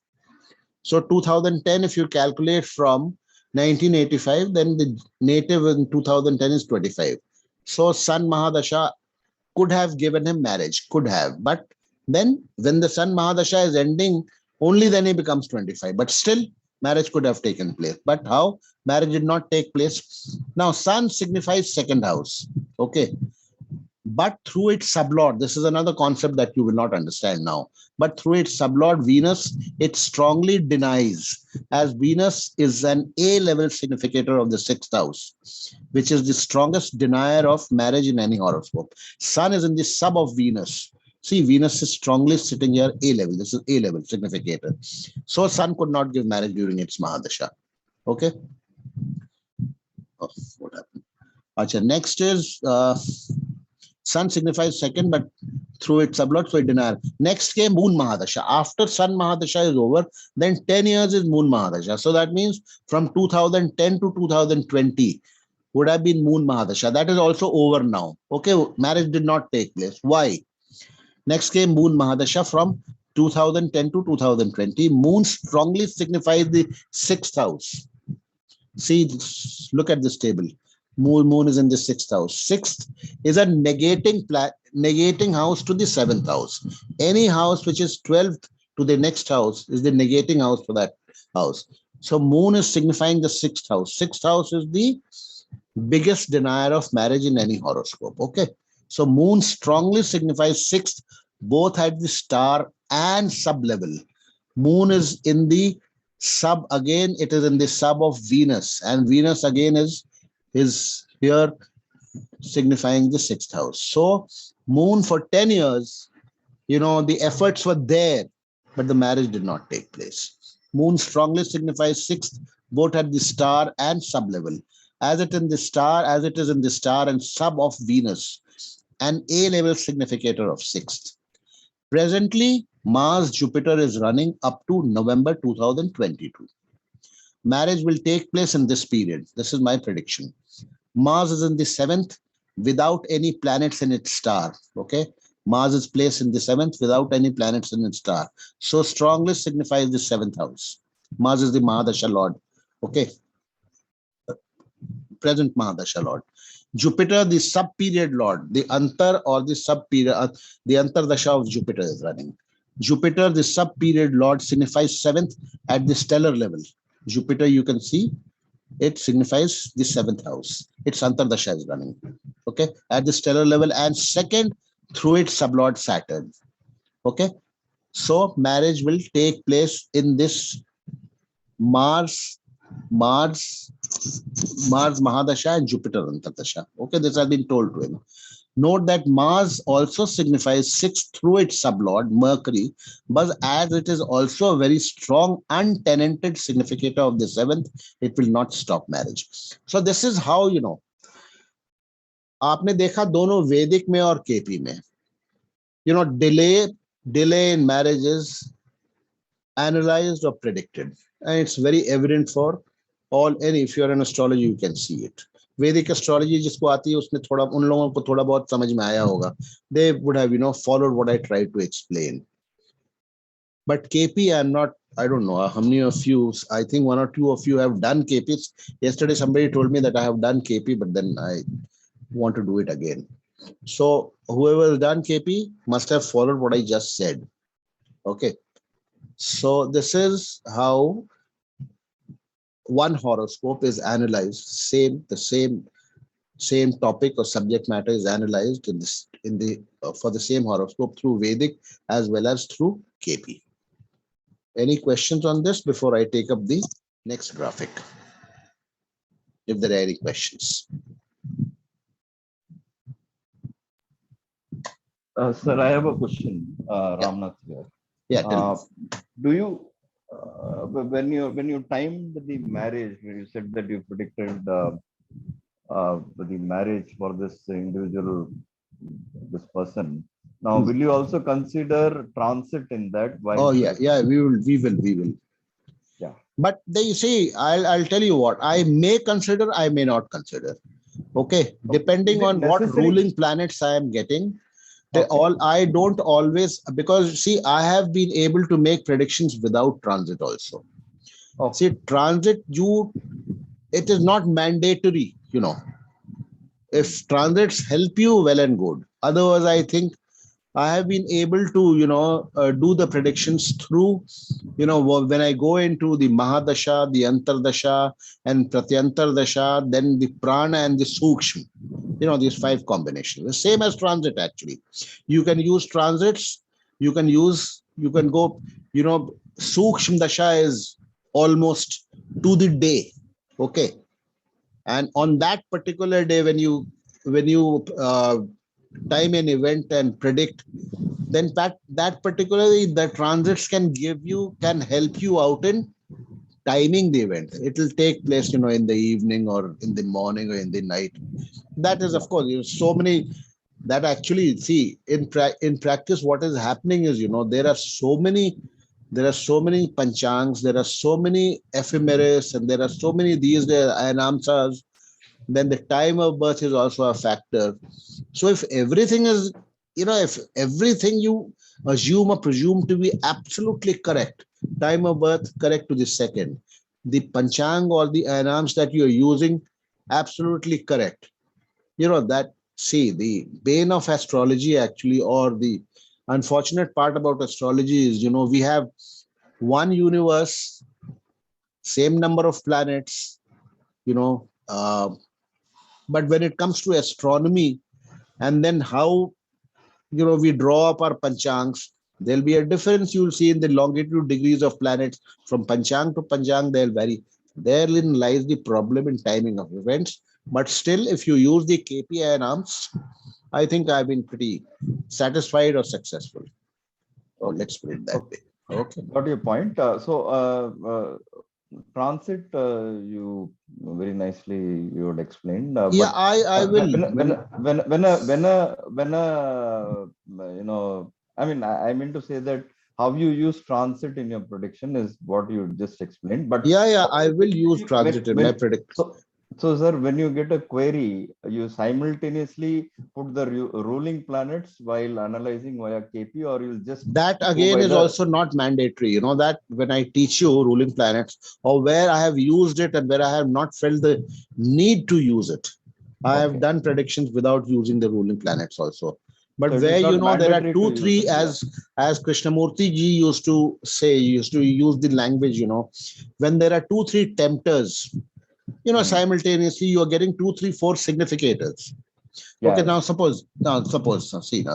So 2010, if you calculate from 1985, then the native in 2010 is 25. So Sun Mahadasha could have given him marriage, could have. But then when the Sun Mahadasha is ending, only then he becomes 25. But still, marriage could have taken place. But how? Marriage did not take place. Now, Sun signifies second house. Okay. But through its sublord, this is another concept that you will not understand now. But through its sublord Venus, it strongly denies, as Venus is an A-level significator of the sixth house, which is the strongest denier of marriage in any horoscope. Sun is in the sub of Venus. See, Venus is strongly sitting here A-level. This is A-level significator. So Sun could not give marriage during its Mahadasha. Okay. Oh, what happened? Achha, next is Sun signifies second, but through its sublord, so it denies. Next came Moon Mahadasha. After Sun Mahadasha is over, then 10 years is Moon Mahadasha. So that means from 2010 to 2020 would have been Moon Mahadasha. That is also over now. Okay, marriage did not take place. Why? Next came Moon Mahadasha from 2010 to 2020. Moon strongly signifies the sixth house. See, look at this table. Moon is in the sixth house. Sixth is a negating house to the seventh house. Any house which is 12th to the next house is the negating house for that house. So Moon is signifying the sixth house. Sixth house is the biggest denier of marriage in any horoscope. Okay. So Moon strongly signifies sixth, both at the star and sub level. Moon is in the sub again. It is in the sub of Venus, and Venus again is here signifying the sixth house. So Moon for 10 years, the efforts were there, but the marriage did not take place. Moon strongly signifies sixth, both at the star and sub level. As it is in the star and sub of Venus, an A-level significator of sixth. Presently, Mars Jupiter is running up to November 2022. Marriage will take place in this period. This is my prediction. Mars is in the seventh without any planets in its star. Okay. Mars is placed in the seventh without any planets in its star. So strongly signifies the seventh house. Mars is the Mahadasha Lord. Okay. Present Mahadasha Lord. Jupiter, the sub-period Lord, the Antar or the sub-period, the Antardasha of Jupiter is running. Jupiter, the sub-period Lord, signifies seventh at the stellar level. Jupiter, you can see, it signifies the 7th house. Its Antardasha is running, okay, at the stellar level, and second through its sublord Saturn. Okay, so marriage will take place in this Mars, Mars, Mars Mahadasha and Jupiter Antardasha. Okay, this has been told to him. Note that Mars also signifies 6 through its sublord Mercury, but as it is also a very strong untenanted significator of the 7th, it will not stop marriage. So this is how, you know, आपने देखा दोनों वैदिक में और KP में, you know, delay in marriage is analyzed or predicted, and it's very evident for all. And if you're an astrologer, you can see it. वैदिक astrology जिसको आती है उसमें थोड़ा उन लोगों को थोड़ा बहुत समझ में आया होगा. They would have, you know, followed what I tried to explain. But KP, I'm not, I don't know how many of you, I think 1 or 2 of you have done KPs. Yesterday, somebody told me that I have done KP, but then I want to do it again. So whoever has done KP must have followed what I just said. Okay. So this is how one horoscope is analyzed. Same topic or subject matter is analyzed for the same horoscope through Vedic as well as through KP. Any questions on this before I take up the next graphic? If there are any questions. Sir, I have a question, Ramnath here. Yeah, tell me. Do you, when you timed the marriage, when you said that you predicted the marriage for this individual, this person, now will you also consider transit in that? Oh yeah, we will. Yeah. But they, you see, I'll tell you what, I may consider, I may not consider. Okay, depending on what ruling planets I am getting. I don't always, because see, I have been able to make predictions without transit also. See, transit, it is not mandatory, you know. If transits help you, well and good. Otherwise, I think I have been able to, you know, do the predictions through, you know, when I go into the Mahadasha, the Antardasha and Pratyantardasha, then the Prana and the Sukshma, you know, these 5 combinations. The same as transit, actually. You can use transits, you can go, you know, Sukshma Dasha is almost to the day. Okay. And on that particular day, when you time an event and predict, then that particularly the transits can help you out in timing the event. It will take place, you know, in the evening or in the morning or in the night. That is, of course, you know, so many that actually, see, in practice, what is happening is, you know, there are so many panchangs, there are so many ephemeris, and there are so many these anamsas. Then the time of birth is also a factor. So if everything is, you know, if everything you assume or presume to be absolutely correct, time of birth correct to the second, the panchang or the anams that you're using absolutely correct, you know, that, see, the bane of astrology actually, or the unfortunate part about astrology is, you know, we have one universe, same number of planets, you know, but when it comes to astronomy and then how, you know, we draw up our panchangs, there'll be a difference you'll see in the longitude degrees of planets from panchang to panchang. They'll vary. Therein lies the problem in timing of events. But still, if you use the KPI arms, I think I've been pretty satisfied or successful. Oh, let's put it that way. Okay. Got your point. Transit, you very nicely you would explain. Yeah, I will. When you know, I mean, I mean to say that how you use transit in your prediction is what you just explained. But yeah, I will use transit in my prediction. So, sir, when you get a query, you simultaneously put the ruling planets while analyzing via KP, or you'll just... That again is also not mandatory. You know, that when I teach you ruling planets, or where I have used it and where I have not felt the need to use it, I have done predictions without using the ruling planets also. But so where, you know, there are 2, 3, as Krishnamurti ji used to say, used to use the language, you know, when there are 2, 3 tempters, simultaneously you are getting 2, 3, 4 significators. Yeah, Okay, yeah. now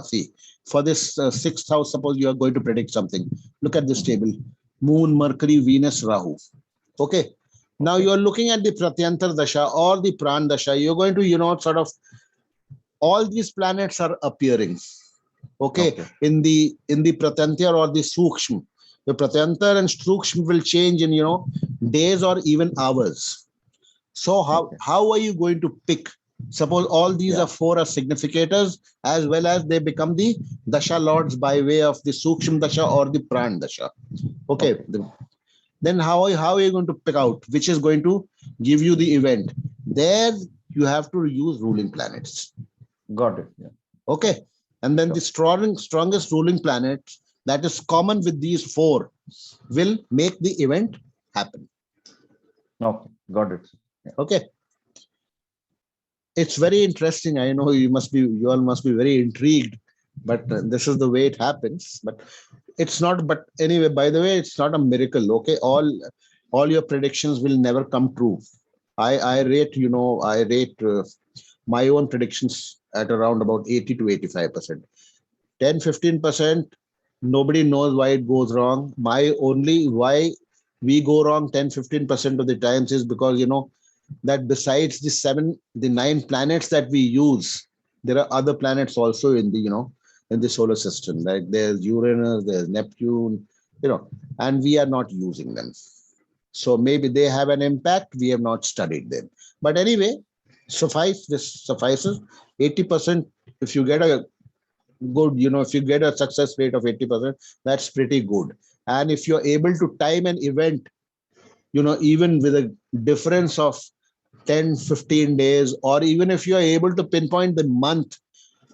see, for this 6th house, suppose you are going to predict something. Look at this table: Moon, Mercury, Venus, Rahu. Okay, now Okay. you are looking at the Pratyantar Dasha or the Pran Dasha. You're going to, sort of, all these planets are appearing. Okay, Okay. in the Pratyantar or the Sukshma. The Pratyantar and Sukshma will change in, days or even hours. So Okay. how are you going to pick? Suppose all these Yeah. are 4 are significators, as well as they become the Dasha lords by way of the Sukshma Dasha or the Pran Dasha. Okay. Okay. Then how are you going to pick out which is going to give you the event? There you have to use ruling planets. Got it. Yeah. Okay. And then the strongest ruling planet that is common with these 4 will make the event happen. Okay. Got it. Yeah. Okay. It's very interesting. I know you all must be very intrigued, but this is the way it happens. But it's not. But anyway, by the way, it's not a miracle. Okay, all your predictions will never come true. I rate my own predictions at around about 80 to 85%. 10-15%. Nobody knows why it goes wrong. Why we go wrong 10-15% of the times is because that besides the 9 planets that we use, there are other planets also in the solar system. Like there's Uranus, there's Neptune, and we are not using them. So maybe they have an impact. We have not studied them. But anyway, suffices 80%. If you get a good, if you get a success rate of 80%, that's pretty good. And if you're able to time an event, even with a difference of 10-15 days, or even if you are able to pinpoint the month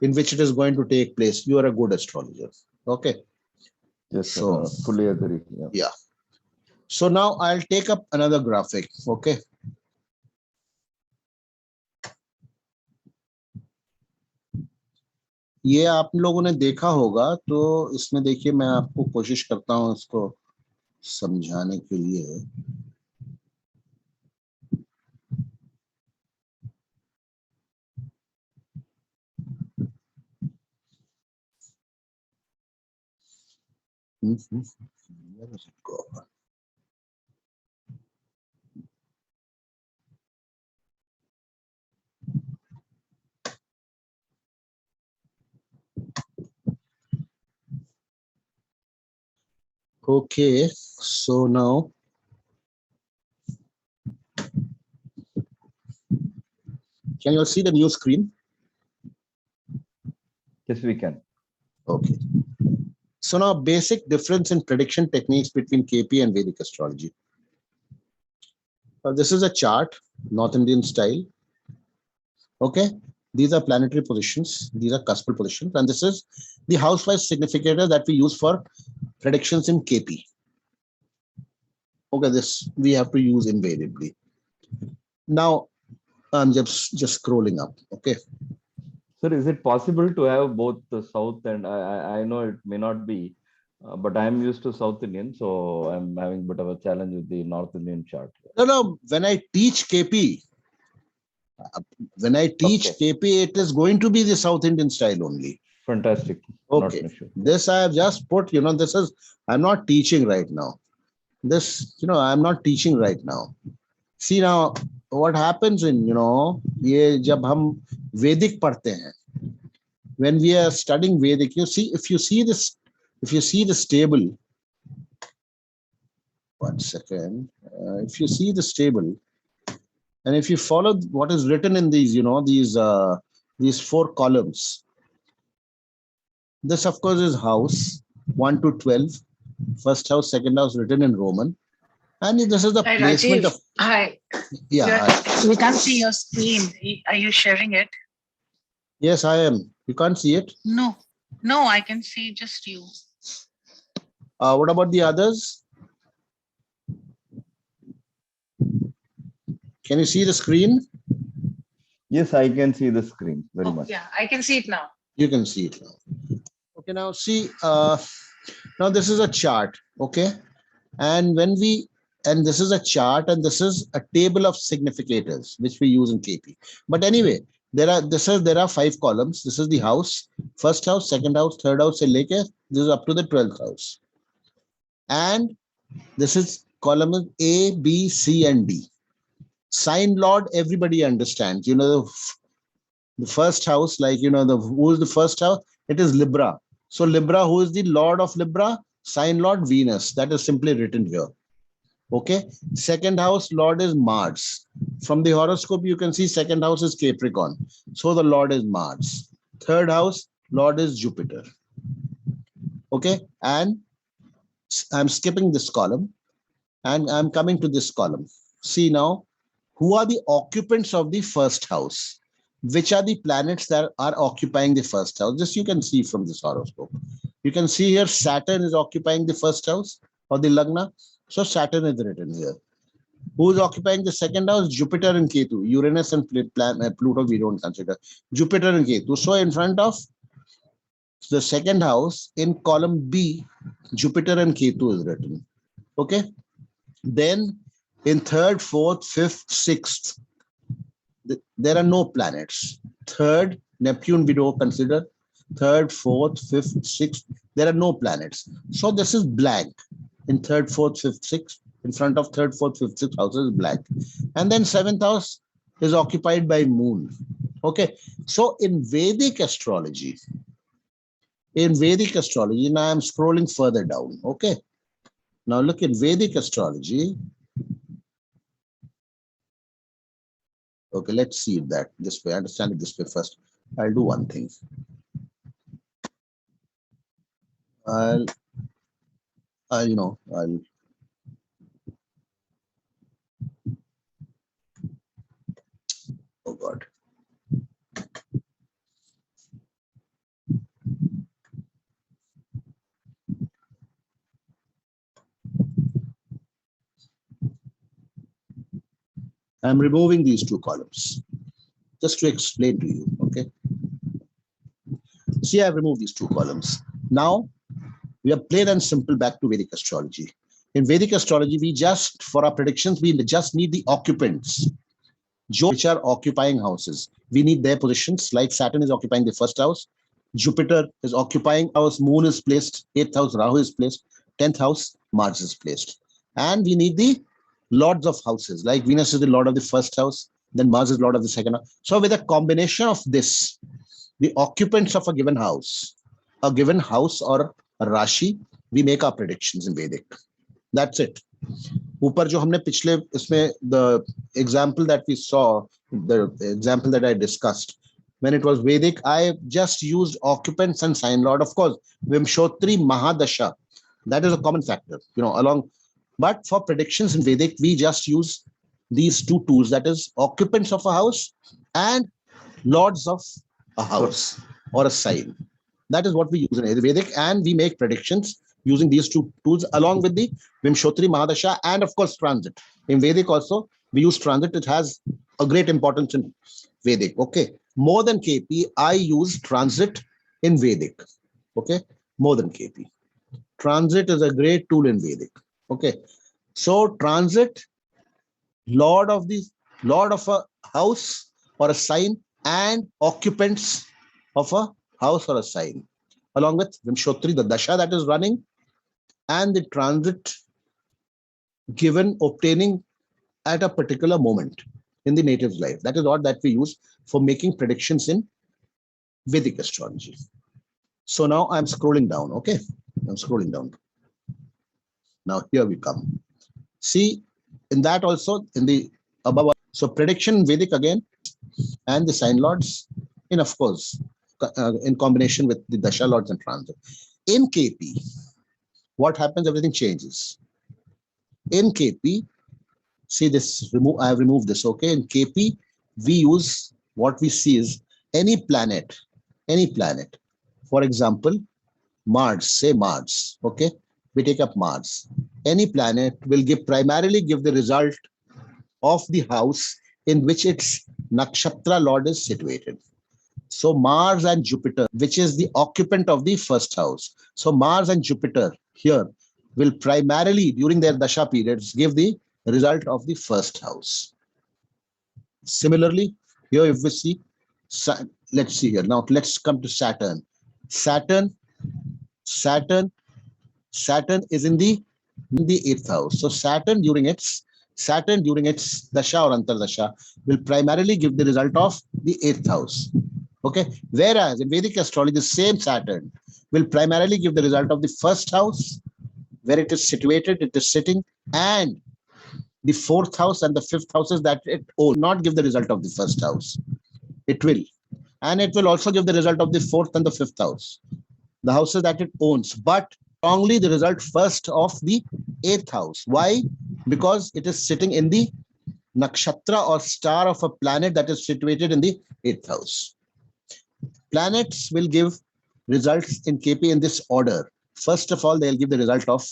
in which it is going to take place, you are a good astrologer. Okay. Yes, So fully agree. Yeah. yeah. So now I'll take up another graphic. Okay. ये आप लोगों ने देखा होगा, तो इसमें देखिए मैं आपको कोशिश करता हूं इसको समझाने के लिए. Where does it go? Okay, so now can you all see the new screen? Yes, we can. Okay. So now basic difference in prediction techniques between KP and Vedic astrology. This is a chart, North Indian style. Okay. These are planetary positions. These are cuspal positions. And this is the house-wise significator that we use for predictions in KP. Okay, this we have to use invariably. Now, I'm just scrolling up. Okay. Sir, is it possible to have both the South and I know it may not be, but I'm used to South Indian, so I'm having a bit of a challenge with the North Indian chart. No. When I teach KP, it is going to be the South Indian style only. Fantastic. Okay. This I have just put, this is, I'm not teaching right now. I'm not teaching right now. See now, what happens in, ये जब हम Vedic पढ़ते हैं, when we are studying Vedic, if you see this table, one second, if you see this table, and if you follow what is written in these, these 4 columns, this of course is house 1 to 12, first house, second house written in Roman, and this is the Hi, placement Rajiv. of. Hi. Yeah. We can't see your screen. Are you sharing it? Yes, I am. You can't see it? No, I can see just you. What about the others? Can you see the screen? Yes, I can see the screen very much. Yeah, I can see it now. You can see it now. Okay, now see, now this is a chart, okay? And when we and this is a chart, and this is a table of significators which we use in KP. But anyway, there are 5 columns. This is the house, first house, second house, third house, and this is up to the 12th house. And this is column A, B, C, and D. Sign Lord, everybody understands. You know, the first house, like, you know, who is the first house? It is Libra. So Libra, who is the Lord of Libra? Sign Lord Venus. That is simply written here. Okay. Second house Lord is Mars. From the horoscope, you can see second house is Capricorn. So the Lord is Mars. Third house Lord is Jupiter. Okay. And I'm skipping this column and I'm coming to this column. See now, who are the occupants of the first house? Which are the planets that are occupying the first house? This you can see from this horoscope. You can see here Saturn is occupying the first house or the Lagna. So Saturn is written here. Who is occupying the second house? Jupiter and Ketu. Uranus and Pluto we don't consider. Jupiter and Ketu. So in front of the second house in column B, Jupiter and Ketu is written. Okay. Then in third, fourth, fifth, sixth, there are no planets. Third, Neptune we don't consider. Third, fourth, fifth, sixth, there are no planets. So this is blank. In third, fourth, fifth, sixth, in front of third, fourth, fifth, sixth houses is blank. And then seventh house is occupied by moon. Okay. So in Vedic astrology, now I'm scrolling further down. Okay. Now look at Vedic astrology. Okay, let's see that this way. Understand it this way first. I'll do one thing. I'll oh God. I'm removing these 2 columns just to explain to you. Okay. See, I've removed these 2 columns. Now we are plain and simple back to Vedic astrology. In Vedic astrology, we just, for our predictions, we just need the occupants, which are occupying houses. We need their positions, like Saturn is occupying the first house, Jupiter is occupying house, Moon is placed, 8th house, Rahu is placed, 10th house, Mars is placed. And we need the lords of houses, like Venus is the lord of the first house, then Mars is lord of the second house. So with a combination of this, the occupants of a given house or a Rashi, we make our predictions in Vedic. That's it. ऊपर जो हमने पिछले इसमें the example that we saw, the example that I discussed, when it was Vedic, I just used occupants and sign lord. Of course, Vimshotri Mahadasha, that is a common factor, you know, along. But for predictions in Vedic, we just use these 2 tools, that is occupants of a house and lords of a house or a sign. That is what we use in Vedic, and we make predictions using these 2 tools along with the Vimshotri Mahadasha and of course transit. In Vedic also, we use transit. It has a great importance in Vedic. Okay. More than KP, I use transit in Vedic. Okay. More than KP. Transit is a great tool in Vedic. Okay. So transit, lord of a house or a sign, and occupants of a house or a sign, along with Vimshotri, the dasha that is running, and the transit obtaining at a particular moment in the native's life. That is what that we use for making predictions in Vedic astrology. So now I'm scrolling down. Okay. I'm scrolling down. Now here we come. See, in that also, in the above, so prediction in Vedic again, and the sign lords, and of course, in combination with the dasha lords and transit. In KP, what happens? Everything changes. In KP, see this, I have removed this. Okay. In KP, we use what we see is any planet. For example, Mars, say Mars. Okay. We take up Mars. Any planet will primarily give the result of the house in which its nakshatra lord is situated. So Mars and Jupiter, which is the occupant of the first house. So Mars and Jupiter here will primarily during their dasha periods give the result of the first house. Similarly, here if we see, let's see here. Now let's come to Saturn. Saturn is in the eighth house. So Saturn during its dasha or antardasha will primarily give the result of the eighth house. Okay. Whereas in Vedic astrology, the same Saturn will primarily give the result of the first house, where it is situated, it is sitting, and the fourth house and the fifth houses that it will not give the result of the first house. It will. And it will also give the result of the fourth and the fifth house, the houses that it owns, but strongly the result first of the eighth house. Why? Because it is sitting in the nakshatra or star of a planet that is situated in the eighth house. Planets will give results in KP in this order. First of all, they'll give the result of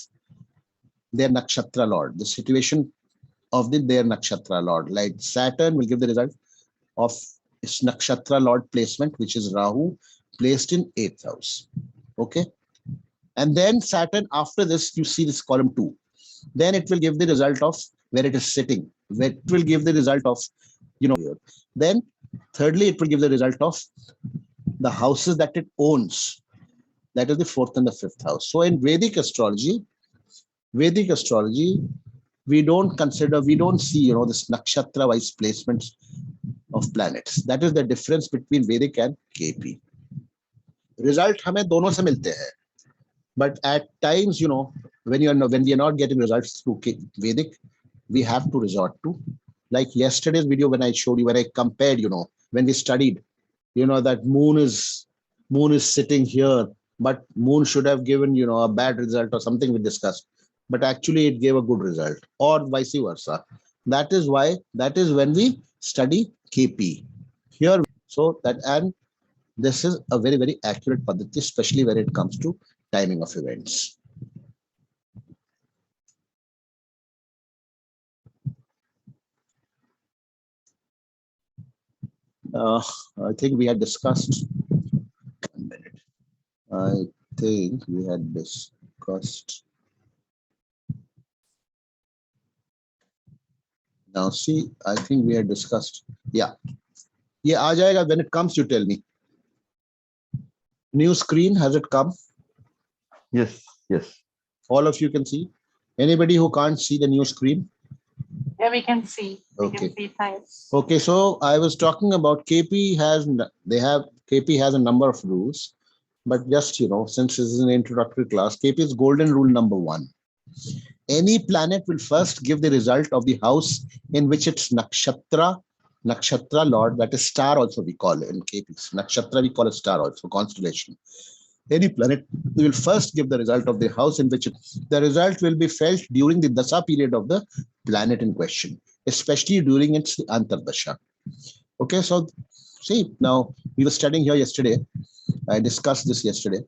their nakshatra lord, the situation of their nakshatra lord. Like Saturn will give the result of its nakshatra lord placement, which is Rahu, placed in eighth house. Okay. And then Saturn, after this, you see this column 2. Then it will give the result of where it is sitting. It will give the result of, here. Then thirdly, it will give the result of the houses that it owns. That is the fourth and the fifth house. So in Vedic astrology, we don't see, this nakshatra wise placements of planets. That is the difference between Vedic and KP. Result हमें दोनों से मिलते हैं. But at times, when we are not getting results through Vedic, we have to resort to, like yesterday's video when I showed you, when I compared, when we studied, that moon is sitting here, but moon should have given, a bad result or something we discussed, but actually it gave a good result, or vice versa. That is when we study KP here. So that, and this is a very, very accurate paddhati, especially when it comes to timing of events. I think we had discussed. I think we had discussed. Now see, I think we had discussed. Yeah. Yeah, aa jayega. When it comes, you tell me. New screen, has it come? Yes, yes. All of you can see. Anybody who can't see the new screen? Yeah, we can see. We Okay. can see. Thanks. Okay, so I was talking about KP has a number of rules, but just since this is an introductory class, KP is golden rule number 1. Any planet will first give the result of the house in which its nakshatra lord, that is star also we call it in KP. Nakshatra we call it star also, constellation. Any planet will first give the result of the house in which the result will be felt during the dasha period of the planet in question, especially during its antardasha. Okay, so see, now we were studying here yesterday. I discussed this yesterday.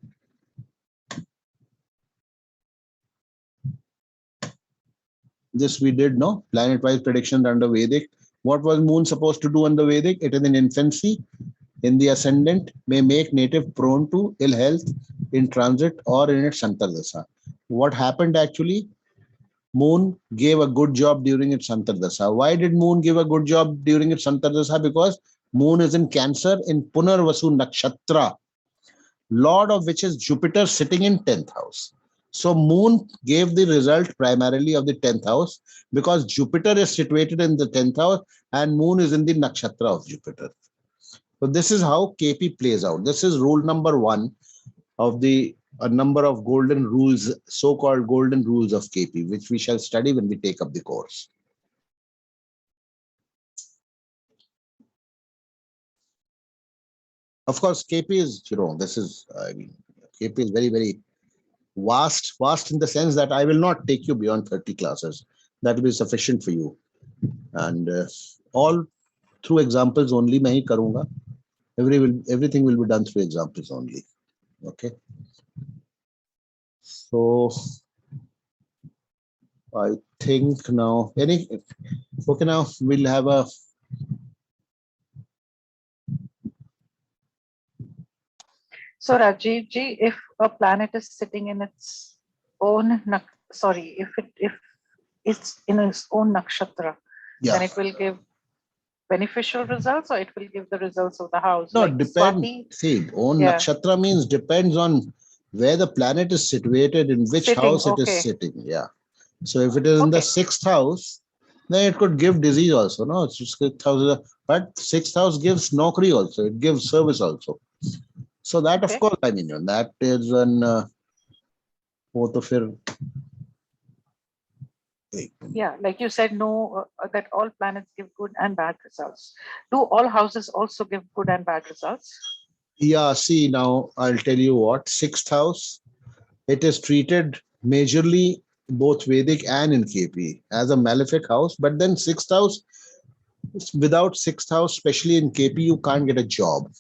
This we did, no? Planet-wise prediction under Vedic. What was moon supposed to do under Vedic? It is in infancy, in the ascendant, may make native prone to ill health in transit or in its antardasha. What happened actually? Moon gave a good job during its antardasha. Why did moon give a good job during its antardasha? Because moon is in Cancer in Punarvasu Nakshatra, lord of which is Jupiter sitting in 10th house. So moon gave the result primarily of the 10th house because Jupiter is situated in the 10th house and moon is in the nakshatra of Jupiter. So this is how KP plays out. This is rule number 1 of a number of golden rules, so-called golden rules of KP, which we shall study when we take up the course. Of course, KP is, KP is very, very vast in the sense that I will not take you beyond 30 classes. That will be sufficient for you. And all through examples only, main hi karunga. Everything will be done through examples only. Okay. So I think now okay, now we'll have a So Rajiv ji, if a planet is sitting in its own sorry, if it's in its own nakshatra, then Yeah. it will give beneficial results, or it will give the results of the house. No, Like depend. Swati, See, own yeah. nakshatra means depends on where the planet is situated, in which Sitting, house it is okay. sitting. Yeah. So if it is in the Okay. sixth house, then it could give disease also. No, it's just sixth house, but sixth house gives nokri also. It gives service also. So that, of Okay. course, I mean, that is an Yeah, like you said, no, that all planets give good and bad results. Do all houses also give good and bad results? yeah. See, now I'll tell you what, sixth house, it is treated majorly both Vedic and in KP as a malefic house. But then sixth house, without sixth house, especially in KP, you can't get a job.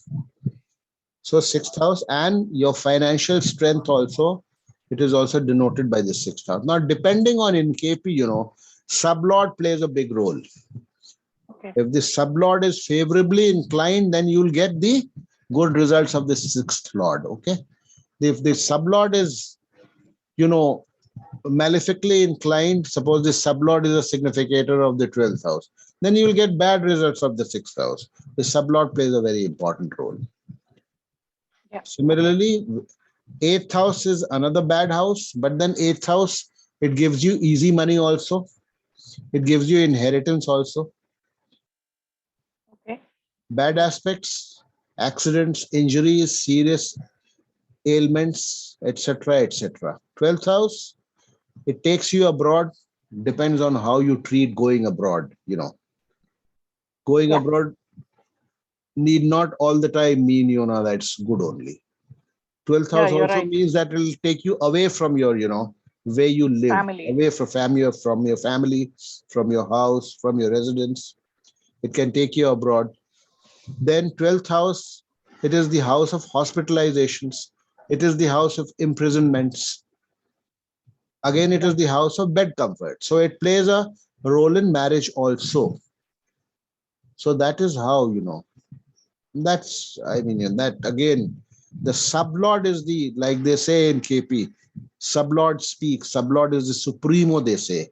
So sixth house and your financial strength also, it is also denoted by the sixth house. Now, depending on in KP, sublord plays a big role. Okay. If the sublord is favorably inclined, then you'll get the good results of the sixth lord. Okay. If the sublord is, malefically inclined, suppose the sublord is a significator of the 12th house, then you will get bad results of the sixth house. The sublord plays a very important role. Yeah. Similarly, eighth house is another bad house, but then eighth house, it gives you easy money also. It gives you inheritance also. Okay. Bad aspects, accidents, injuries, serious ailments, etc., etc. 12th house, it takes you abroad, depends on how you treat going abroad. Going Yeah. abroad need not all the time mean, that's good only. 12th Yeah, house you're also right. means that it will take you away from your, where you live, Family. away from your family, from your house, from your residence. It can take you abroad. Then 12th house, it is the house of hospitalizations. It is the house of imprisonments. Again, it is the house of bed comfort. So it plays a role in marriage also. So that is how, that's, I mean, that again, the sublord is the, like they say in KP, sublord speaks, sublord is the supremo, they say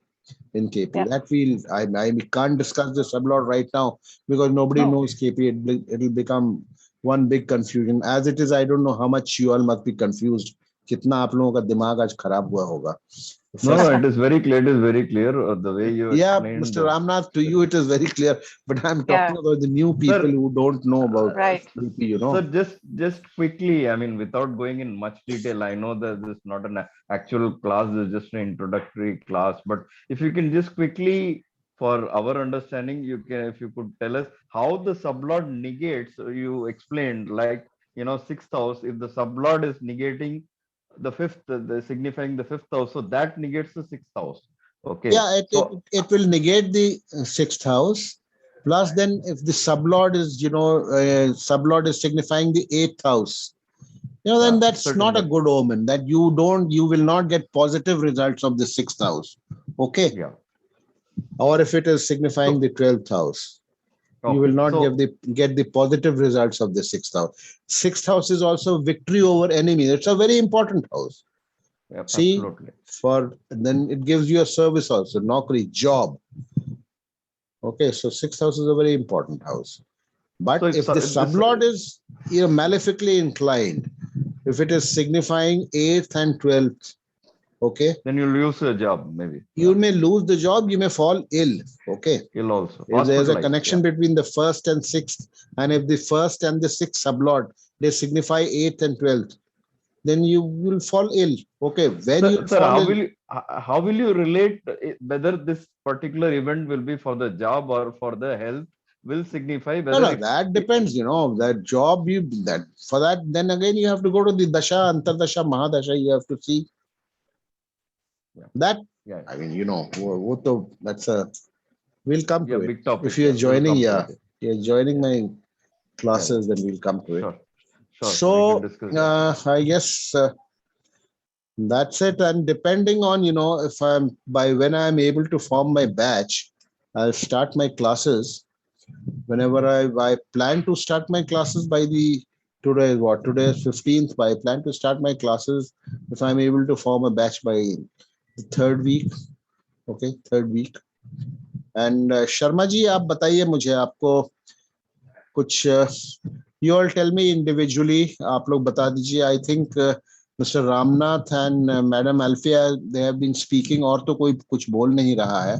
in KP. Yeah. That I can't discuss the sublord right now because nobody No. knows KP. It'll become one big confusion. As it is, I don't know how much you all must be confused. कितना आप लोगों का दिमाग आज खराब हुआ होगा. No, it is very clear. It is very clear the way you Yeah, explained. Mr. Ramnath, to you it is very clear, but I'm talking Yeah. about the new people Sir, who don't know about Right. KP, So just quickly, I mean, without going in much detail, I know that this is not an actual class, this is just an introductory class. But if you can just quickly, for our understanding, if you could tell us how the sublord negates. You explained like sixth house. If the sublord is negating the fifth, the signifying the fifth house, so that negates the sixth house. Okay. Yeah, So it will negate the sixth house. Plus, then if the sublord is, sublord is signifying the eighth house, then yeah, that's not a certainly. good omen. That you will not get positive results of the sixth house. Okay. Yeah. Or if it is signifying So the 12th house, you will okay. not So get the positive results of the sixth house. Sixth house is also victory over enemy. It's a very important house. yeah, See, absolutely. then it gives you a service also, nokri, job. Okay, so sixth house is a very important house. But So it's if the this. sublord is malefically inclined, if it is signifying 8th and 12th, okay, Then you'll lose your job, maybe. you may lose the job, you may fall ill. Okay. Ill also. If there's a Hospitalized. connection between the first and sixth, and if the first and the sixth sublord, they signify 8th and 12th, then you will fall ill. Okay. When you Sir, fall ill, how will you relate whether this particular event will be for the job or for the health will signify no, whether no, that depends, that job that for that, then again you have to go to the Dasha, Antardasha, Mahadasha, you have to see that. Yeah. I mean, that's we'll come to it. Big topic. If you're We'll joining, come to it. you're joining my classes, Yeah. then we'll come to it. Sure. We can So, discuss that. I guess that's it. And depending on, if when I'm able to form my batch, I'll start my classes. Whenever I plan to start my classes by today is what? Today is 15th. I plan to start my classes if I'm able to form a batch by the third week. Okay, third week. And Sharma ji, आप बताइए मुझे, आपको कुछ you all tell me individually. आप लोग बता दीजिए. I think Mr. Ramnath and Madam Alfia, they have been speaking. और तो कोई कुछ बोल नहीं रहा है.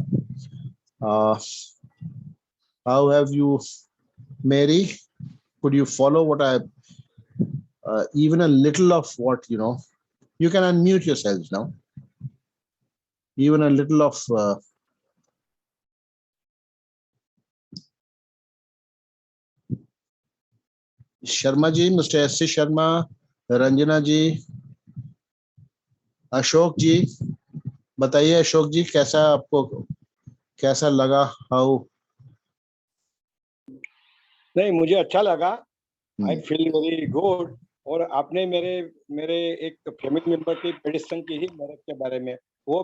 How have you, Mary? Could you follow what I even a little of what you know? You can unmute yourselves now. Even a little of Sharma ji, Mr. S. Sharma, Ranjana ji, Ashok ji, बताइए अशोक जी, कैसा आपको कैसा लगा? How? नहीं, मुझे अच्छा लगा. I feel very good. और आपने मेरे एक फैमिली मेंबर की प्रेडिक्शन की ही मैरिज के बारे में, वो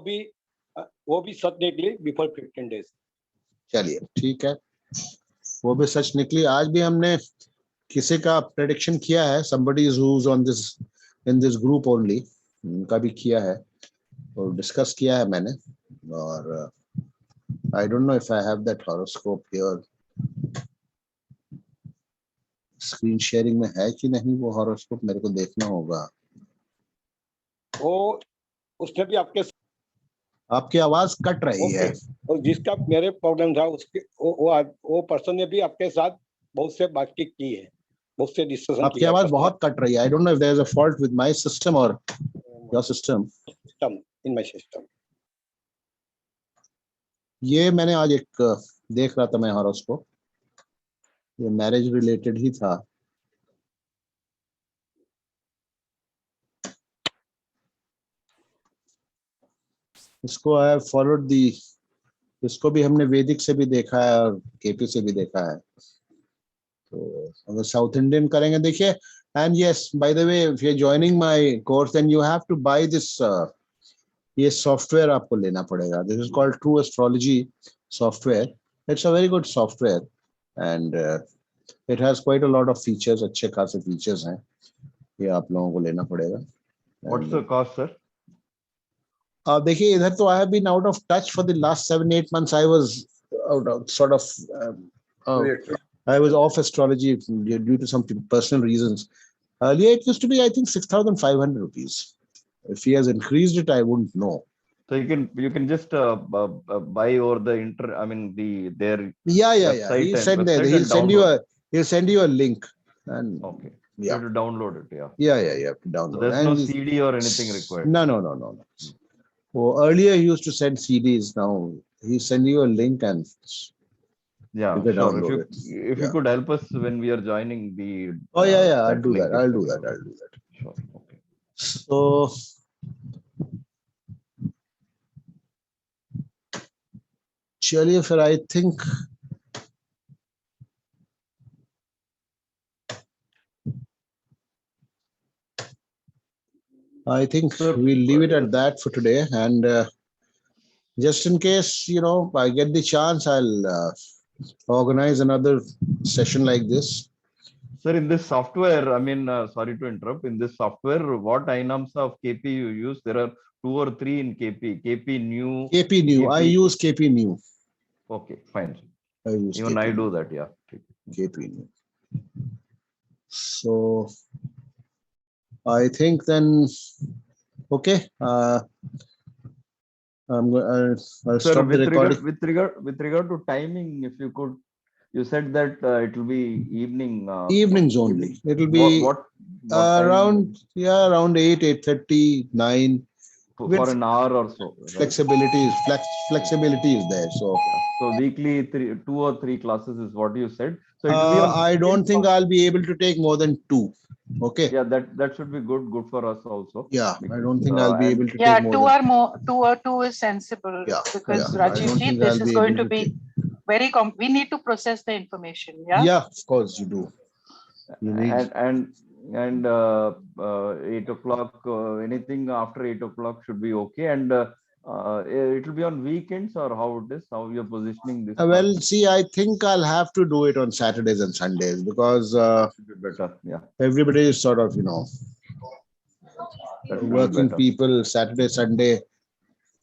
भी सच निकली बिफोर 15 days. चलिए ठीक है, वो भी सच निकली. आज भी हमने किसी का प्रेडिक्शन किया है. somebody who's on this in this group only, उनका भी किया है और डिस्कस किया है मैंने. और I don't know if I have that horoscope here. Screen sharing में है कि नहीं वो हॉरोस्कोप, मेरे को देखना होगा. वो उसने भी आपकी आवाज कट रही है. और जिसका मेरे प्रॉब्लम था उसके वो पर्सन ने भी आपके साथ बहुत से बातचीत की है, बहुत से डिस्कशन. आपकी आवाज बहुत कट रही है. I don't know if there is a fault with my system और your system. In my system. ये मैंने आज एक देख रहा था मैं हॉरोस्कोप, ये मैरिज रिलेटेड ही था. इसको आई हैव फॉलोड दी. इसको भी हमने वैदिक से भी देखा है और केपी से भी देखा है. तो अगर साउथ इंडियन करेंगे देखिए. And yes, by the way, if you are joining my course then you have to buy this. ये सॉफ्टवेयर आपको लेना पड़ेगा. This is called true astrology software. It's a very good software and it has quite a lot of features. अच्छे खासे features हैं. ये आप लोगों को लेना पड़ेगा. What's the cost, sir? देखिए इधर तो I have been out of touch for the last 7-8 months. I was out of sort of I was off astrology due to some personal reasons. Earlier it used to be, I think, 6,500 rupees. If he has increased it, I wouldn't know. So you can just buy over the their Yeah. website He'll and send there. website and He'll send you a link. And okay. yeah. You have to download it. Yeah. Yeah. You have to download. So there's And no CD or anything required. No. Well, earlier he used to send CDs. Now he send you a link and Yeah, you can sure. download it. If you could help us when we are joining the. Oh yeah. I'll do link that. I'll do that. Sure. Okay. So चलिए फिर. I think Sir, we'll leave it at that for today. And just in case, I get the chance, I'll organize another session like this. Sir, in this software, sorry to interrupt. In this software, what inams of KP you use? There are 2 or 3 in KP. KP new. KP new. I use KP new. Okay, fine. Even I do that. Yeah. KP new. So I think then, okay. I'll stop the recording. With regard to timing, if you could, you said that it will be evening. Evenings only. It will be what around 8, 8:30, 9. For an hour or so. Flexibility is there. So weekly 2 or 3 classes is what you said. So I don't think I'll be able to take more than 2. Okay. Yeah, that should be good for us also. Yeah, I don't think I'll be able to yeah, take more. Two or two is sensible. Yeah, because yeah. Rajiv ji, this is going to be very we need to process the information. Yeah. Yeah, of course you do. You need... And 8 o'clock, anything after 8 o'clock should be okay. And it will be on weekends, or how it is, how you're positioning this? Well, see, I think I'll have to do it on Saturdays and Sundays because should be better. Yeah. Everybody is sort of, working people, Saturday, Sunday.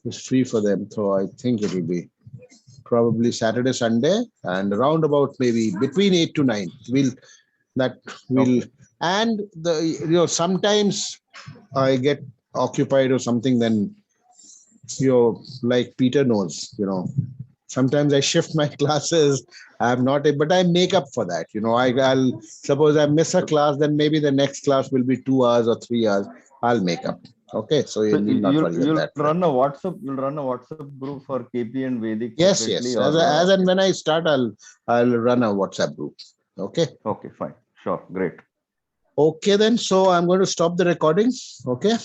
is free for them. So I think it will be probably Saturday, Sunday, and around about maybe between 8 to 9. Will and sometimes I get occupied or something, then like Peter knows, sometimes I shift my classes. I'm not, but I make up for that. I'll suppose I miss a class, then maybe the next class will be 2 hours or 3 hours. I'll make up. Okay, so you So need not worry you'll about that. run a WhatsApp. You'll run a WhatsApp group for KP and Vedic Yes, separately, yes. or As and when I start, I'll run a WhatsApp group. Okay. okay, fine, sure, great. Okay, then. So I'm going to stop the recording. Okay.